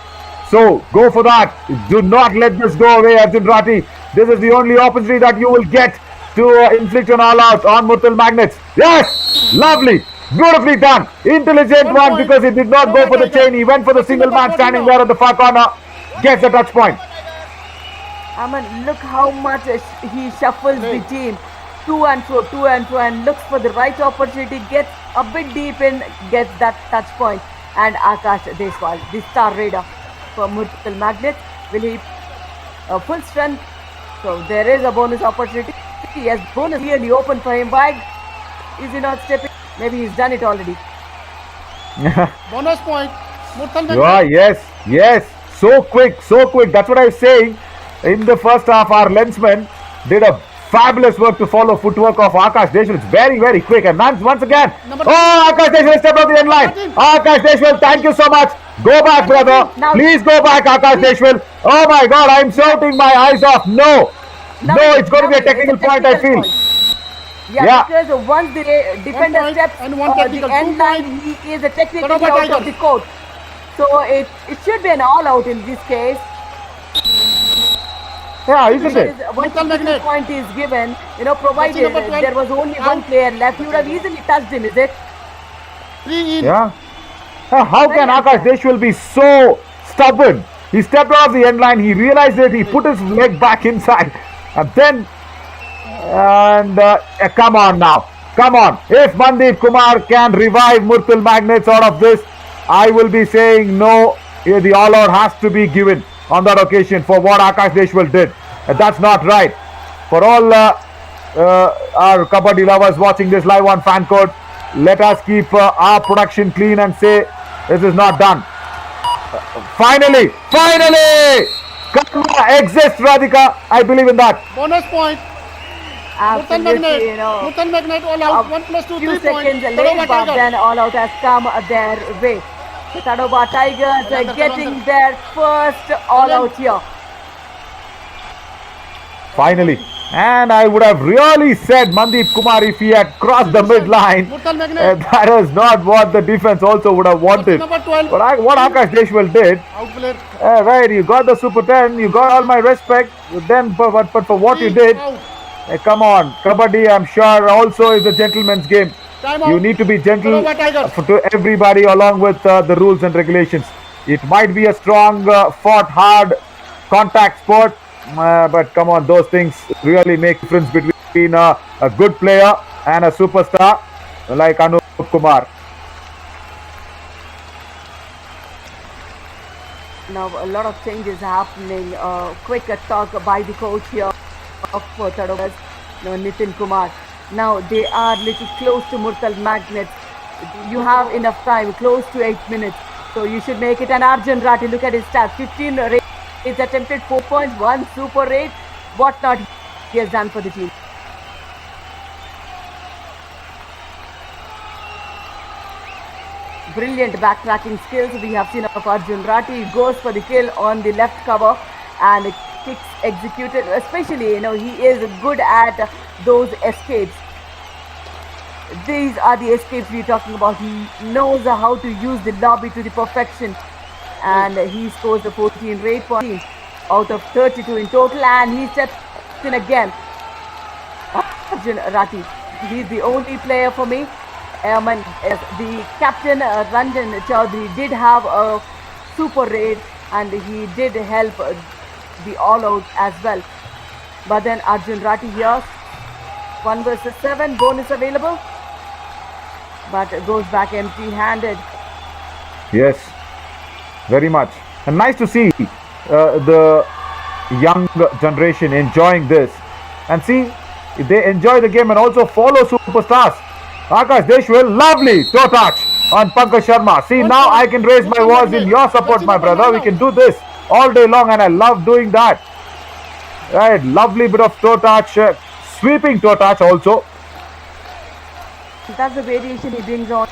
Speaker 1: So go for that. Do not let this go away, Arjun Rathi. This is the only opportunity that you will get to inflict an all-out on Murthal Magnets. Yes! Lovely! Beautifully done. Intelligent one because he did not go for the chain. He went for the single man standing there at the far corner. Gets the touch point.
Speaker 2: I mean, look how much he shuffles the team to and fro, and looks for the right opportunity, gets a bit deep in, gets that touch point. And Akash Deshwal, the star raider for Murthal Magnets, will he full strength? So there is a bonus opportunity. Yes, bonus really open for him. Why is he not stepping? Maybe he's done it already.
Speaker 3: Bonus point. Murthal
Speaker 1: Yeah, yes. So quick. That's what I was saying. In the first half, our lensman did a fabulous work to follow footwork of Akash Deshwal. It's very, very quick. And once again, Akash Deshwal stepped off the end line. Akash Deshwal, thank you so much. Go back, brother. Please go back, Akash Deshwal. Oh my God, I'm shouting my eyes off. No, it's going to be a technical point, I feel.
Speaker 2: Yeah, because once the defender steps
Speaker 3: and
Speaker 2: the end line, he is technically out of the court. So it should be an all-out in this case.
Speaker 1: Yeah, isn't it?
Speaker 2: One point is given, provided there was only one player left, you would have easily touched him, is it?
Speaker 3: 3 in.
Speaker 1: Yeah. How can Akash Deshwal be so stubborn? He stepped off the end line, he realized it, he put his leg back inside, and then come on now. Come on. If Mandeep Kumar can revive Murthal Magnets out of this, I will be saying no. The all-out has to be given on that occasion for what Akash Deshwal did. That's not right. For all our Kabaddi lovers watching this live on fan code, let us keep our production clean and say this is not done. Finally! Karma exists, Radhika. I believe in that.
Speaker 3: Bonus point. Murthal Magnet all out. 1 plus 2, 3
Speaker 2: few
Speaker 3: points.
Speaker 2: seconds late, but then all out has come their way. The Tadoba Tigers are getting their first all out here.
Speaker 1: Finally. And I would have really said Mandeep Kumar if he had crossed the midline. That is not what the defense also would have wanted.
Speaker 3: Number 12.
Speaker 1: But what Akash Deshwal did, right, you got the Super 10, you got all my respect, but for what you did, come on, Kabaddi I'm sure also is a gentleman's game. You need to be gentle to everybody along with the rules and regulations. It might be a strong, fought, hard contact sport, but come on, those things really make difference between a good player and a superstar like Anup Kumar.
Speaker 2: Now a lot of changes happening. Quick talk by the coach here of Tadoba, Nitin Kumar. Now they are little close to Murthal Magnets. You have enough time, close to 8 minutes. So you should make it. And Arjun Rathi, look at his stats. 15 raids attempted, 4 points, 1 super raid. What not he has done for the team. Brilliant backtracking skills we have seen of Arjun Rathi. He goes for the kill on the left cover and kicks executed, especially he is good at those escapes. These are the escapes we're talking about. He knows how to use the lobby to the perfection, and he scores the 14 raid points out of 32 in total, and he steps in again. Arjun Rathi, he's the only player for me. The captain Ranjan Chaudhary did have a super raid and he did help the all out as well. But then Arjun Rathi here, 1 versus 7 bonus available, but goes back empty handed.
Speaker 1: Yes, very much. And nice to see the young generation enjoying this. And see, they enjoy the game and also follow superstars. Akash Deshwal, lovely toe touch on Pankaj Sharma. See, now I can raise my voice in your support, my brother. We can do this all day long and I love doing that. Right, lovely bit of toe touch, sweeping toe touch also.
Speaker 2: That's the variation he brings on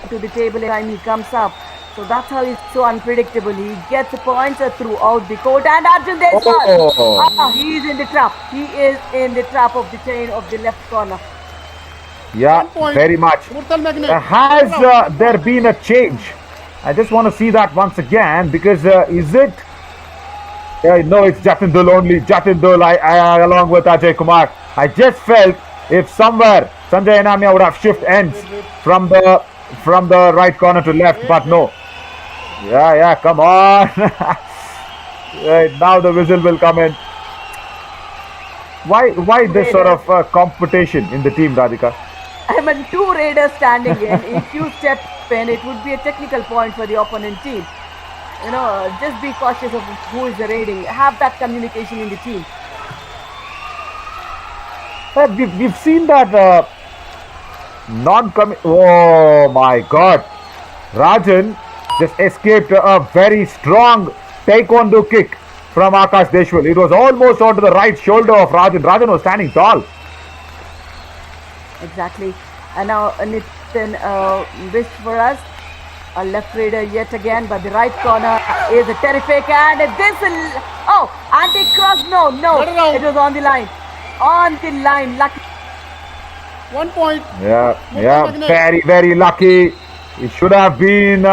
Speaker 2: to the table every time he comes up. So that's how he's so unpredictable. He gets points throughout the court. And Arjun, there's one.
Speaker 1: Oh.
Speaker 2: He is in the trap. He is in the trap of the chain of the left corner.
Speaker 1: Yeah,
Speaker 3: 1 point.
Speaker 1: very much.
Speaker 3: Murthal Magnet.
Speaker 1: Has there been a change? I just want to see that once again because is it? No, it's Jatin Dhil only. Jatin Dhil, I along with Ajay Kumar. I just felt if somewhere Sanjay Enamia would have shift ends from the right corner to left, but no. Yeah, come on. Right, now the whistle will come in. Why this sort of competition in the team, Radhika?
Speaker 2: I mean, two raiders standing in. If you step in, it would be a technical point for the opponent team. Just be cautious of who is raiding. Have that communication in the team.
Speaker 1: But we've seen that oh my God. Rajan just escaped a very strong taekwondo kick from Akash Deshwal. It was almost onto the right shoulder of Rajan. Rajan was standing tall.
Speaker 2: Exactly. And now Nitin wished for us. A left raider yet again, but the right corner is terrific. And this, anti-cross, no, it was on the line. On the line, lucky.
Speaker 3: 1 point.
Speaker 1: Yeah, very, very lucky. It should have been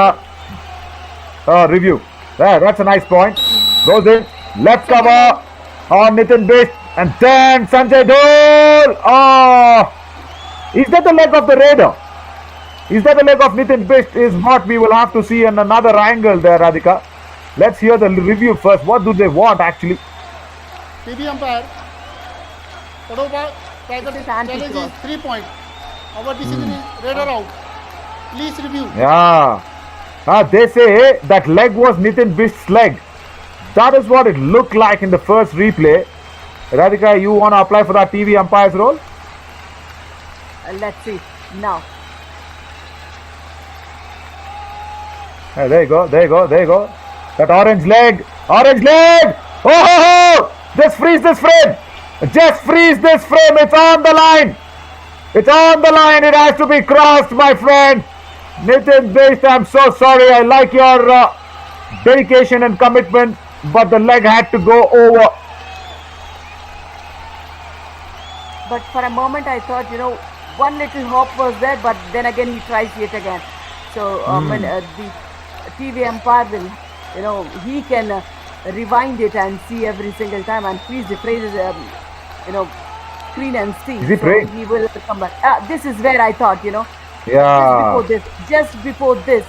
Speaker 1: review. There, that's a nice point. Goes in, left cover on Nitin Bisht, and then Sanjay Dhil. Oh, is that the leg of the raider? Is that the leg of Nitin Bisht? Is what we will have to see in another angle there, Radhika. Let's hear the review first. What do they want actually?
Speaker 3: TV umpire. Tadoba challenge is 3 point. Our decision is raider out. Please review.
Speaker 1: Yeah. They say that leg was Nitin Bisht's leg. That is what it looked like in the first replay. Radhika, you want to apply for that TV umpire's role?
Speaker 2: Let's see now.
Speaker 1: There you go. That orange leg. Oh! Just freeze this frame. It's on the line. It has to be crossed, my friend. Nitin Bisht, I'm so sorry. I like your dedication and commitment, but the leg had to go over.
Speaker 2: But for a moment I thought, one little hop was there, but then again he tries yet again. So when the TV umpire will, he can rewind it and see every single time and freeze the phrases, screen and see.
Speaker 1: Is he
Speaker 2: so
Speaker 1: praying?
Speaker 2: he will come back. This is where I thought,
Speaker 1: Yeah.
Speaker 2: just before this.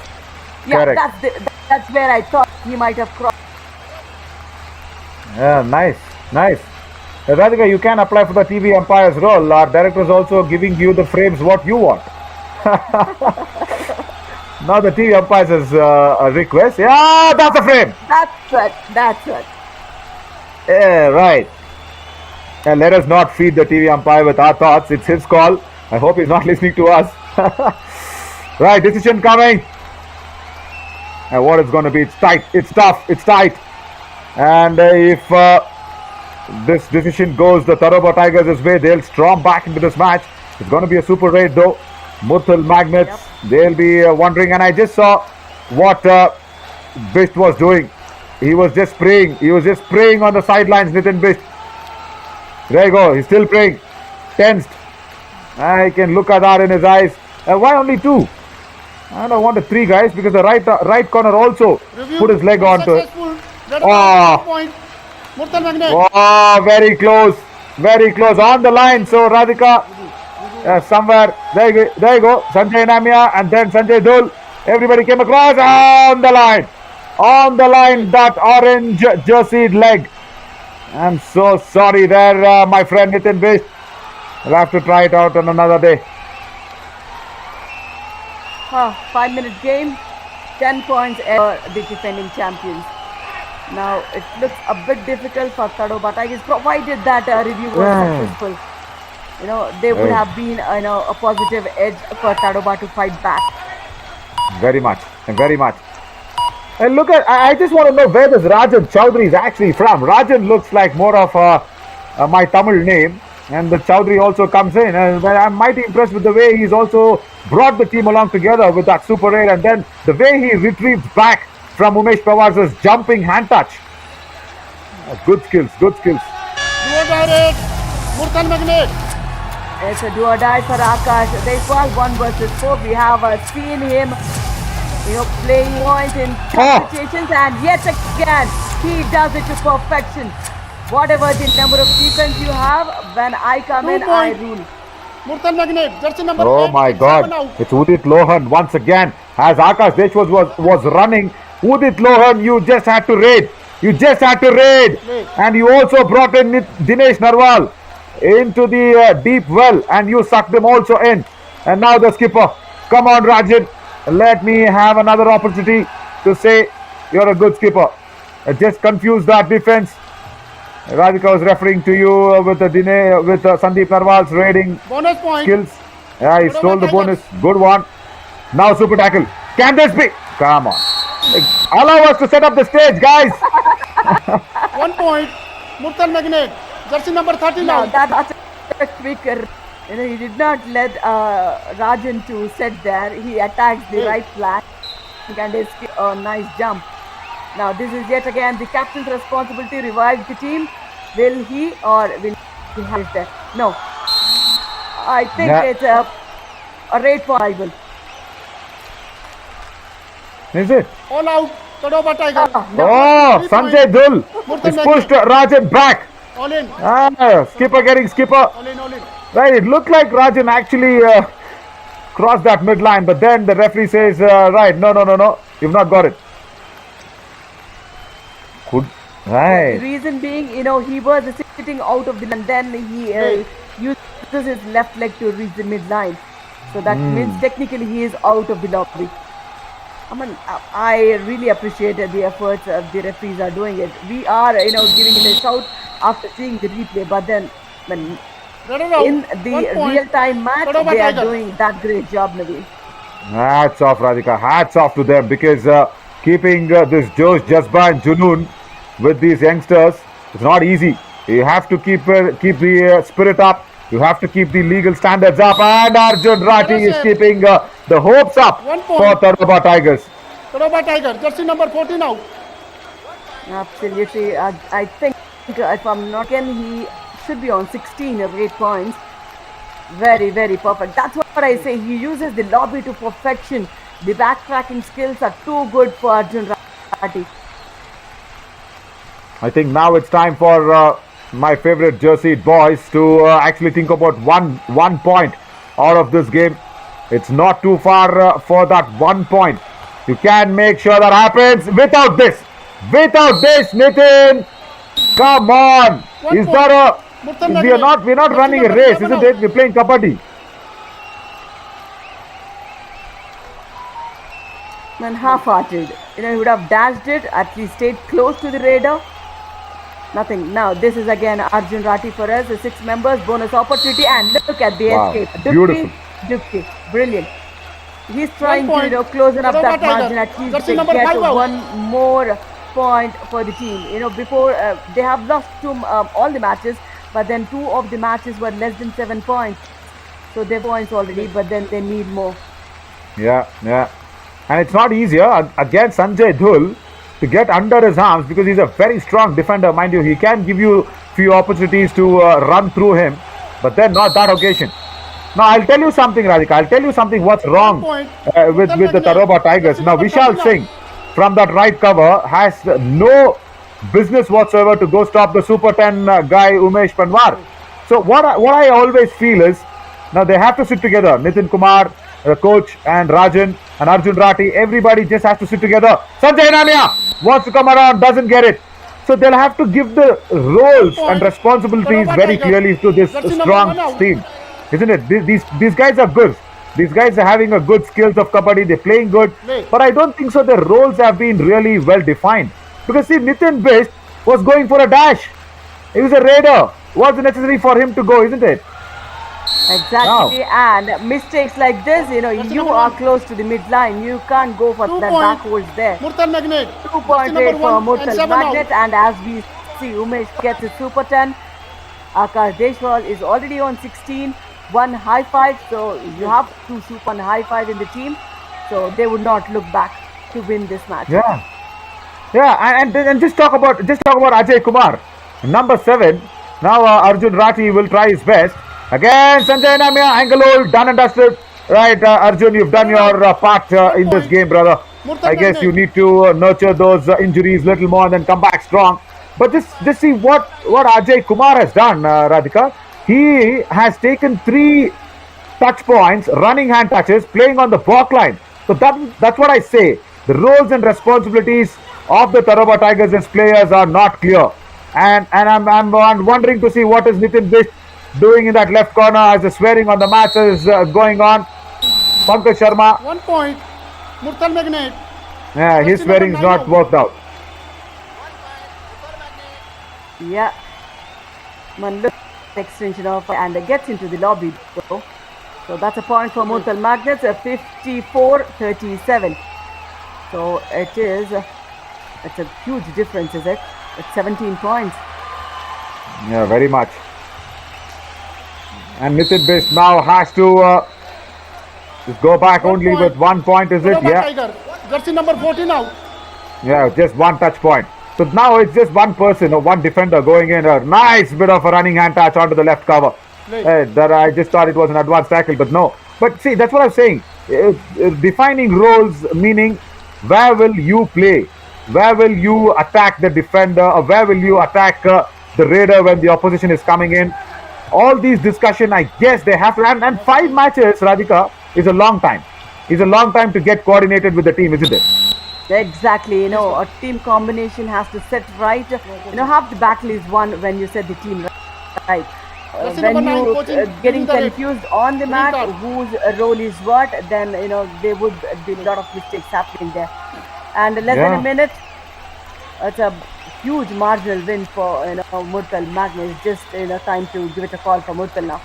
Speaker 2: Yeah,
Speaker 1: Correct.
Speaker 2: that's where I thought he might have crossed.
Speaker 1: Yeah, nice. Radhika, you can apply for the TV umpire's role. Our director is also giving you the frames what you want. Now the TV umpire says a request. Yeah, that's a frame.
Speaker 2: That's it.
Speaker 1: Yeah, right. And let us not feed the TV umpire with our thoughts. It's his call. I hope he's not listening to us. Right, decision coming. And what it's going to be? It's tight. It's tough. It's tight. And if this decision goes the Tadoba Tigers' way, they'll storm back into this match. It's going to be a super raid though. Murthal Magnets, they'll be wondering. And I just saw what Bisht was doing. He was just praying. On the sidelines, Nitin Bisht. There you go. He's still praying. Tensed. I can look at that in his eyes. Why only two? I don't want the three guys because the right corner also put his leg onto it.
Speaker 3: Point. Murthal Magnet.
Speaker 1: Oh, very close. On the line. So Radhika, somewhere. There you go. Sanjay Namia and then Sanjay Dhil. Everybody came across. On the line. That orange jerseyed leg. I'm so sorry there, my friend Nitin Bisht. I'll have to try it out on another day.
Speaker 2: 5-minute game, 10 points for the defending champions. Now it looks a bit difficult for Tadoba Tigers, provided that review was successful. They would have been a positive edge for Tadoba to fight back.
Speaker 1: Very much. And look at, I just want to know where this Rajan Chowdhury is actually from. Rajan looks like more of my Tamil name. And the Chowdhury also comes in. And I'm mighty impressed with the way he's also brought the team along together with that super raid. And then the way he retrieves back from Umesh Pawar's jumping hand touch. Good skills, good skills.
Speaker 3: Do or die raid. Murthal Magnet.
Speaker 2: It's a do or die for Akash. This was 1 versus 4. We have seen him, playing points in tough situations, and yet again he does it to perfection. Whatever the number of defense you have, when I come
Speaker 3: 2
Speaker 2: in, I
Speaker 3: point.
Speaker 2: rule.
Speaker 3: Murthal Magnet. Jersey number 8.
Speaker 1: Oh my God! It's Udit Lohan once again. As Akash Deshwas was running, Udit Lohan, you just had to raid. You just had to raid, and you also brought in Dinesh Narwal into the deep well, and you sucked them also in. And now the skipper, come on Rajan, let me have another opportunity to say you're a good skipper. Just confuse that defense. Radhika was referring to you with Sandeep Narwal's raiding
Speaker 3: Bonus point.
Speaker 1: skills. Yeah, he stole the bonus. Good one. Now super tackle. Can this be? Come on. Allow us to set up the stage, guys.
Speaker 3: 1 point. Murthal Magnet. Jersey number 30
Speaker 2: Now
Speaker 3: now.
Speaker 2: that's a quick. He did not let Rajan to set there. He attacks the right flank and is a nice jump. Now this is yet again the captain's responsibility to revive the team. Will he or will he have it there? No. I think it's a raid for rival.
Speaker 1: Is it?
Speaker 3: All out. Tadoba Tiger.
Speaker 1: Oh, Sanjay Dhil. He's pushed Rajan back.
Speaker 3: All in.
Speaker 1: Skipper getting skipper.
Speaker 3: All in. All in.
Speaker 1: Right, it looked like Rajan actually crossed that midline, but then the referee says, right, no, you've not got it. Good. Right.
Speaker 2: The reason being, he was sitting out of the line, then he uses his left leg to reach the midline. So that means technically he is out of the lobby. I mean, I really appreciate the efforts the referees are doing it. We are, giving it a shout after seeing the replay, but then when in the real-time match, they are doing that great job, Naveen.
Speaker 1: Hats off, Radhika. Hats off to them, because keeping this Josh, Jazba and Junoon with these youngsters, it's not easy. You have to keep the spirit up. You have to keep the legal standards up. And Arjun Rati is keeping the hopes up for Tadoba Tigers.
Speaker 3: Tadoba Tiger. Jersey number 40 now.
Speaker 2: Absolutely. I think, if I'm not mistaken, he should be on 16 or 8 points. Very, very perfect. That's what I say. He uses the lobby to perfection. The backtracking skills are too good for Arjun Rati.
Speaker 1: I think now it's time for my favorite jersey boys to actually think about one point out of this game. It's not too far for that 1 point. You can make sure that happens without this. Without this, Nitin. Come on. Is that a... We're not running a race, isn't it? We're playing Kabaddi.
Speaker 2: Man, half-hearted. He would have dashed it, at least stayed close to the radar. Nothing. Now, this is again Arjun Rati for us. The 6 members, bonus opportunity, and look at the escape.
Speaker 1: Beautiful.
Speaker 2: Dupki. Brilliant. He's trying to closen up that margin, at least to get 1 more point for the team. Before they have lost all the matches, but then 2 of the matches were less than 7 points. So they're points already, but then they need more.
Speaker 1: Yeah. And it's not easier against Sanjay Dhul to get under his arms, because he's a very strong defender, mind you. He can give you few opportunities to run through him, but then not that occasion. Now I'll tell you something, Radhika. I'll tell you something what's wrong with the Tadoba Tigers. Now Vishal Singh from that right cover has no business whatsoever to go stop the Super 10 guy Umesh Panwar. So what I always feel is, now they have to sit together. Nitin Kumar, the coach, and Rajan and Arjun Rati, everybody just has to sit together. Sanjay Hinania wants to come around, doesn't get it. So they'll have to give the roles and responsibilities very clearly to this strong team, isn't it? These guys are good. These guys are having a good skills of Kabaddi. They're playing good, but I don't think so. Their roles have been really well defined. Because see, Nitin Best was going for a dash. He was a raider. What's necessary for him to go, isn't it?
Speaker 2: Exactly, and mistakes like this, you are close to the midline. You can't go for that backwards there.
Speaker 3: Murthal Magnet.
Speaker 2: 2.8 for Murthal Magnet, and as we see, Umesh gets a Super 10. Akash Deshwal is already on 16, one high five, so you have to shoot one high five in the team, so they would not look back to win this match.
Speaker 1: Yeah. Yeah, and just talk about Ajay Kumar, number 7. Now Arjun Rathi will try his best again. Sanjay Namia, angle hold, done and dusted. Right, Arjun, you've done your part in this game, brother. I guess you need to nurture those injuries little more and then come back strong. But just see what Ajay Kumar has done, Radhika. He has taken 3 touch points, running hand touches, playing on the back line. So that's what I say. The roles and responsibilities of the Tadoba Tigers as players are not clear. And I'm wondering to see what is Nitin Bish doing in that left corner as the swearing on the match is going on. Pankaj Sharma,
Speaker 3: 1 point. Murthal Magnet.
Speaker 1: yeah, his swearing's not worked out.
Speaker 2: Yeah. Man, look, extension of and gets into the lobby though. So that's a point for Murthal Magnets, 54-37. So it's a huge difference, is it? It's 17 points.
Speaker 1: Yeah, very much. And Nitin Bish now has to just go back
Speaker 3: 1
Speaker 1: only
Speaker 3: point.
Speaker 1: with 1 point, is it?
Speaker 3: Tadoba
Speaker 1: Yeah.
Speaker 3: Tiger. Jersey number 14 out.
Speaker 1: Yeah, just 1 touch point. So now it's just one person or one defender going in. A nice bit of a running hand touch onto the left cover. That I just thought it was an advanced tackle, but no. But see, that's what I'm saying. Defining roles, meaning where will you play? Where will you attack the defender? Or where will you attack the raider when the opposition is coming in? All these discussion, I guess they have to. And 5 matches, Radhika, is a long time. It's a long time to get coordinated with the team, isn't it?
Speaker 2: Exactly, a team combination has to set right. Half the battle is won when you set the team right.
Speaker 3: Jersey
Speaker 2: When
Speaker 3: number 9
Speaker 2: you
Speaker 3: coaching.
Speaker 2: getting
Speaker 3: the red.
Speaker 2: confused on the mat,
Speaker 3: card.
Speaker 2: whose role is what, then there would be a lot of mistakes happening there. And less than
Speaker 1: Yeah.
Speaker 2: a minute, it's a huge marginal win for Murthal Magnus. Just time to give it a call for Murthal now.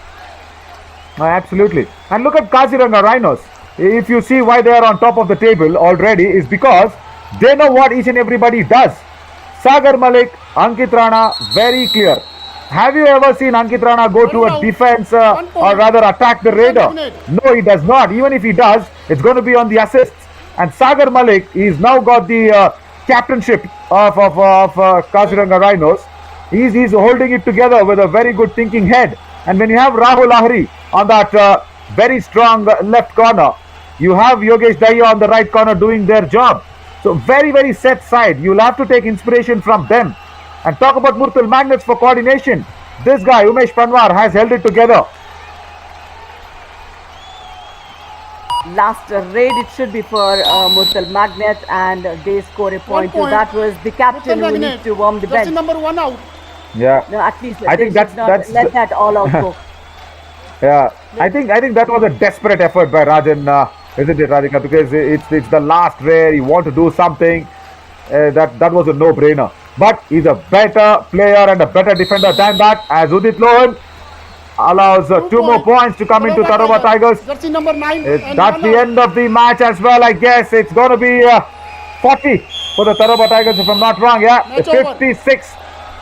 Speaker 1: Absolutely. And look at Kaziranga Rhinos. If you see why they are on top of the table already, is because they know what each and everybody does. Sagar Malik, Ankit Rana, very clear. Have you ever seen Ankit Rana go to a defense or rather attack the raider? No, he does not. Even if he does, it's going to be on the assists. And Sagar Malik, he's now got the captainship of Kaziranga Rhinos. He's holding it together with a very good thinking head. And when you have Rahul Lahiri on that very strong left corner, you have Yogesh Dahiya on the right corner doing their job. So very, very set side. You'll have to take inspiration from them. And talk about Murthal Magnets for coordination. This guy, Umesh Panwar, has held it together.
Speaker 2: Last raid, it should be for Murthal Magnets, and they score a point. So
Speaker 3: point.
Speaker 2: that was the captain
Speaker 3: Murthal
Speaker 2: who
Speaker 3: Magnet.
Speaker 2: needs to warm the
Speaker 3: Jersey
Speaker 2: bench.
Speaker 3: number 1 out.
Speaker 1: Yeah.
Speaker 2: No, at least
Speaker 1: I
Speaker 2: they
Speaker 1: think
Speaker 2: should not
Speaker 1: that's
Speaker 2: let that all out go.
Speaker 1: Yeah, I think that was a desperate effort by Rajan, isn't it, Radhika? Because it's the last raid. You want to do something. That was a no-brainer. But he's a better player and a better defender than that. As Udit Lohan allows 2 more points to come into Tadoba Tigers.
Speaker 3: Jersey number 9.
Speaker 1: That's the end of the match as well. I guess it's going to be 40 for the Tadoba Tigers, if I'm not wrong. Yeah,
Speaker 3: Match over.
Speaker 1: 56.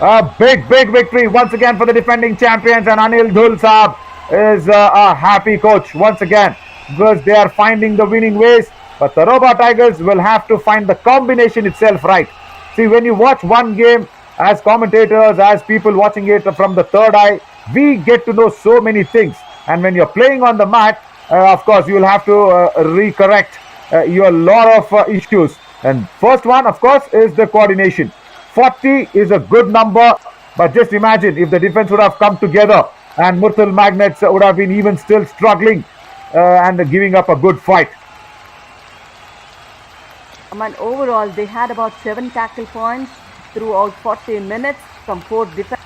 Speaker 1: A big victory once again for the defending champions, and Anil Dhul Saab is a happy coach once again because they are finding the winning ways. But Tadoba Tigers will have to find the combination itself right. See, when you watch one game as commentators, as people watching it from the third eye, we get to know so many things. And when you're playing on the mat, of course, you will have to recorrect your lot of issues. And first one, of course, is the coordination. 40 is a good number, but just imagine if the defense would have come together and Murthal Magnets would have been even still struggling and giving up a good fight.
Speaker 2: And overall, they had about 7 tackle points throughout 40 minutes from 4 defense.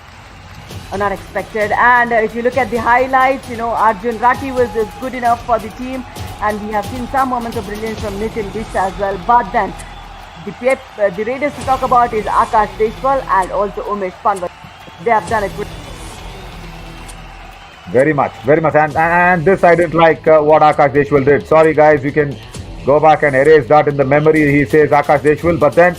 Speaker 2: Not expected. And if you look at the highlights, Arjun Rathi was good enough for the team, and we have seen some moments of brilliance from Nitin Bish as well. But then the Raiders to talk about is Akash Deshwal and also Umesh Panwar. They have done it good.
Speaker 1: Very much. And this I didn't like what Akash Deshwal did. Sorry guys, you can go back and erase that in the memory. He says Akash Deshwal, but then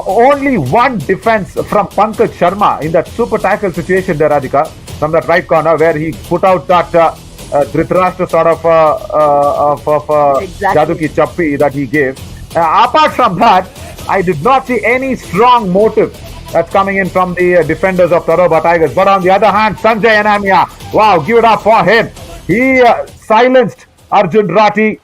Speaker 1: only one defense from Pankaj Sharma in that super tackle situation there, Radhika, from that right corner where he put out that Dhritarashtra sort of
Speaker 2: Exactly.
Speaker 1: Jadu ki chappi that he gave. Apart from that, I did not see any strong motive that's coming in from the defenders of Tadoba Tigers. But on the other hand, Sanjay Anamia, wow, give it up for him. He silenced Arjun Rati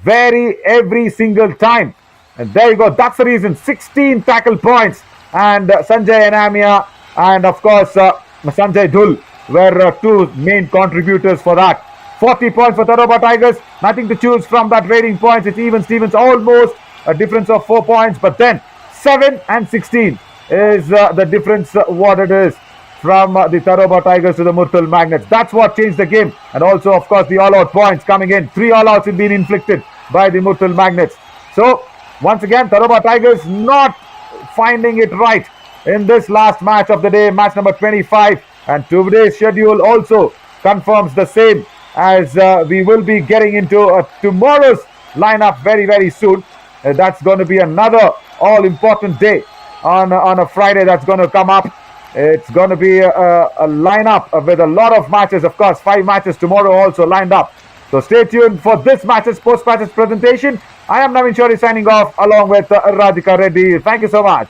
Speaker 1: every single time. And there you go. That's the reason. 16 tackle points. And Sanjay Anamia and of course Sanjay Dhil were two main contributors for that. 40 points for Tadoba Tigers. Nothing to choose from that rating points. It's even Stevens almost a difference of 4 points. But then 7 and 16 is the difference what it is from the Tadoba Tigers to the Murthal Magnets. That's what changed the game. And also, of course, the all-out points coming in. 3 all-outs have been inflicted by the Murthal Magnets. So, once again, Tadoba Tigers not finding it right in this last match of the day, match number 25. And today's schedule also confirms the same, as we will be getting into tomorrow's lineup very, very soon. That's going to be another all-important day on a Friday that's going to come up. It's going to be a lineup with a lot of matches. Of course, 5 matches tomorrow also lined up. So stay tuned for this matches, post-matches presentation. I am Navin Shori signing off along with Radhika Reddy. Thank you so much.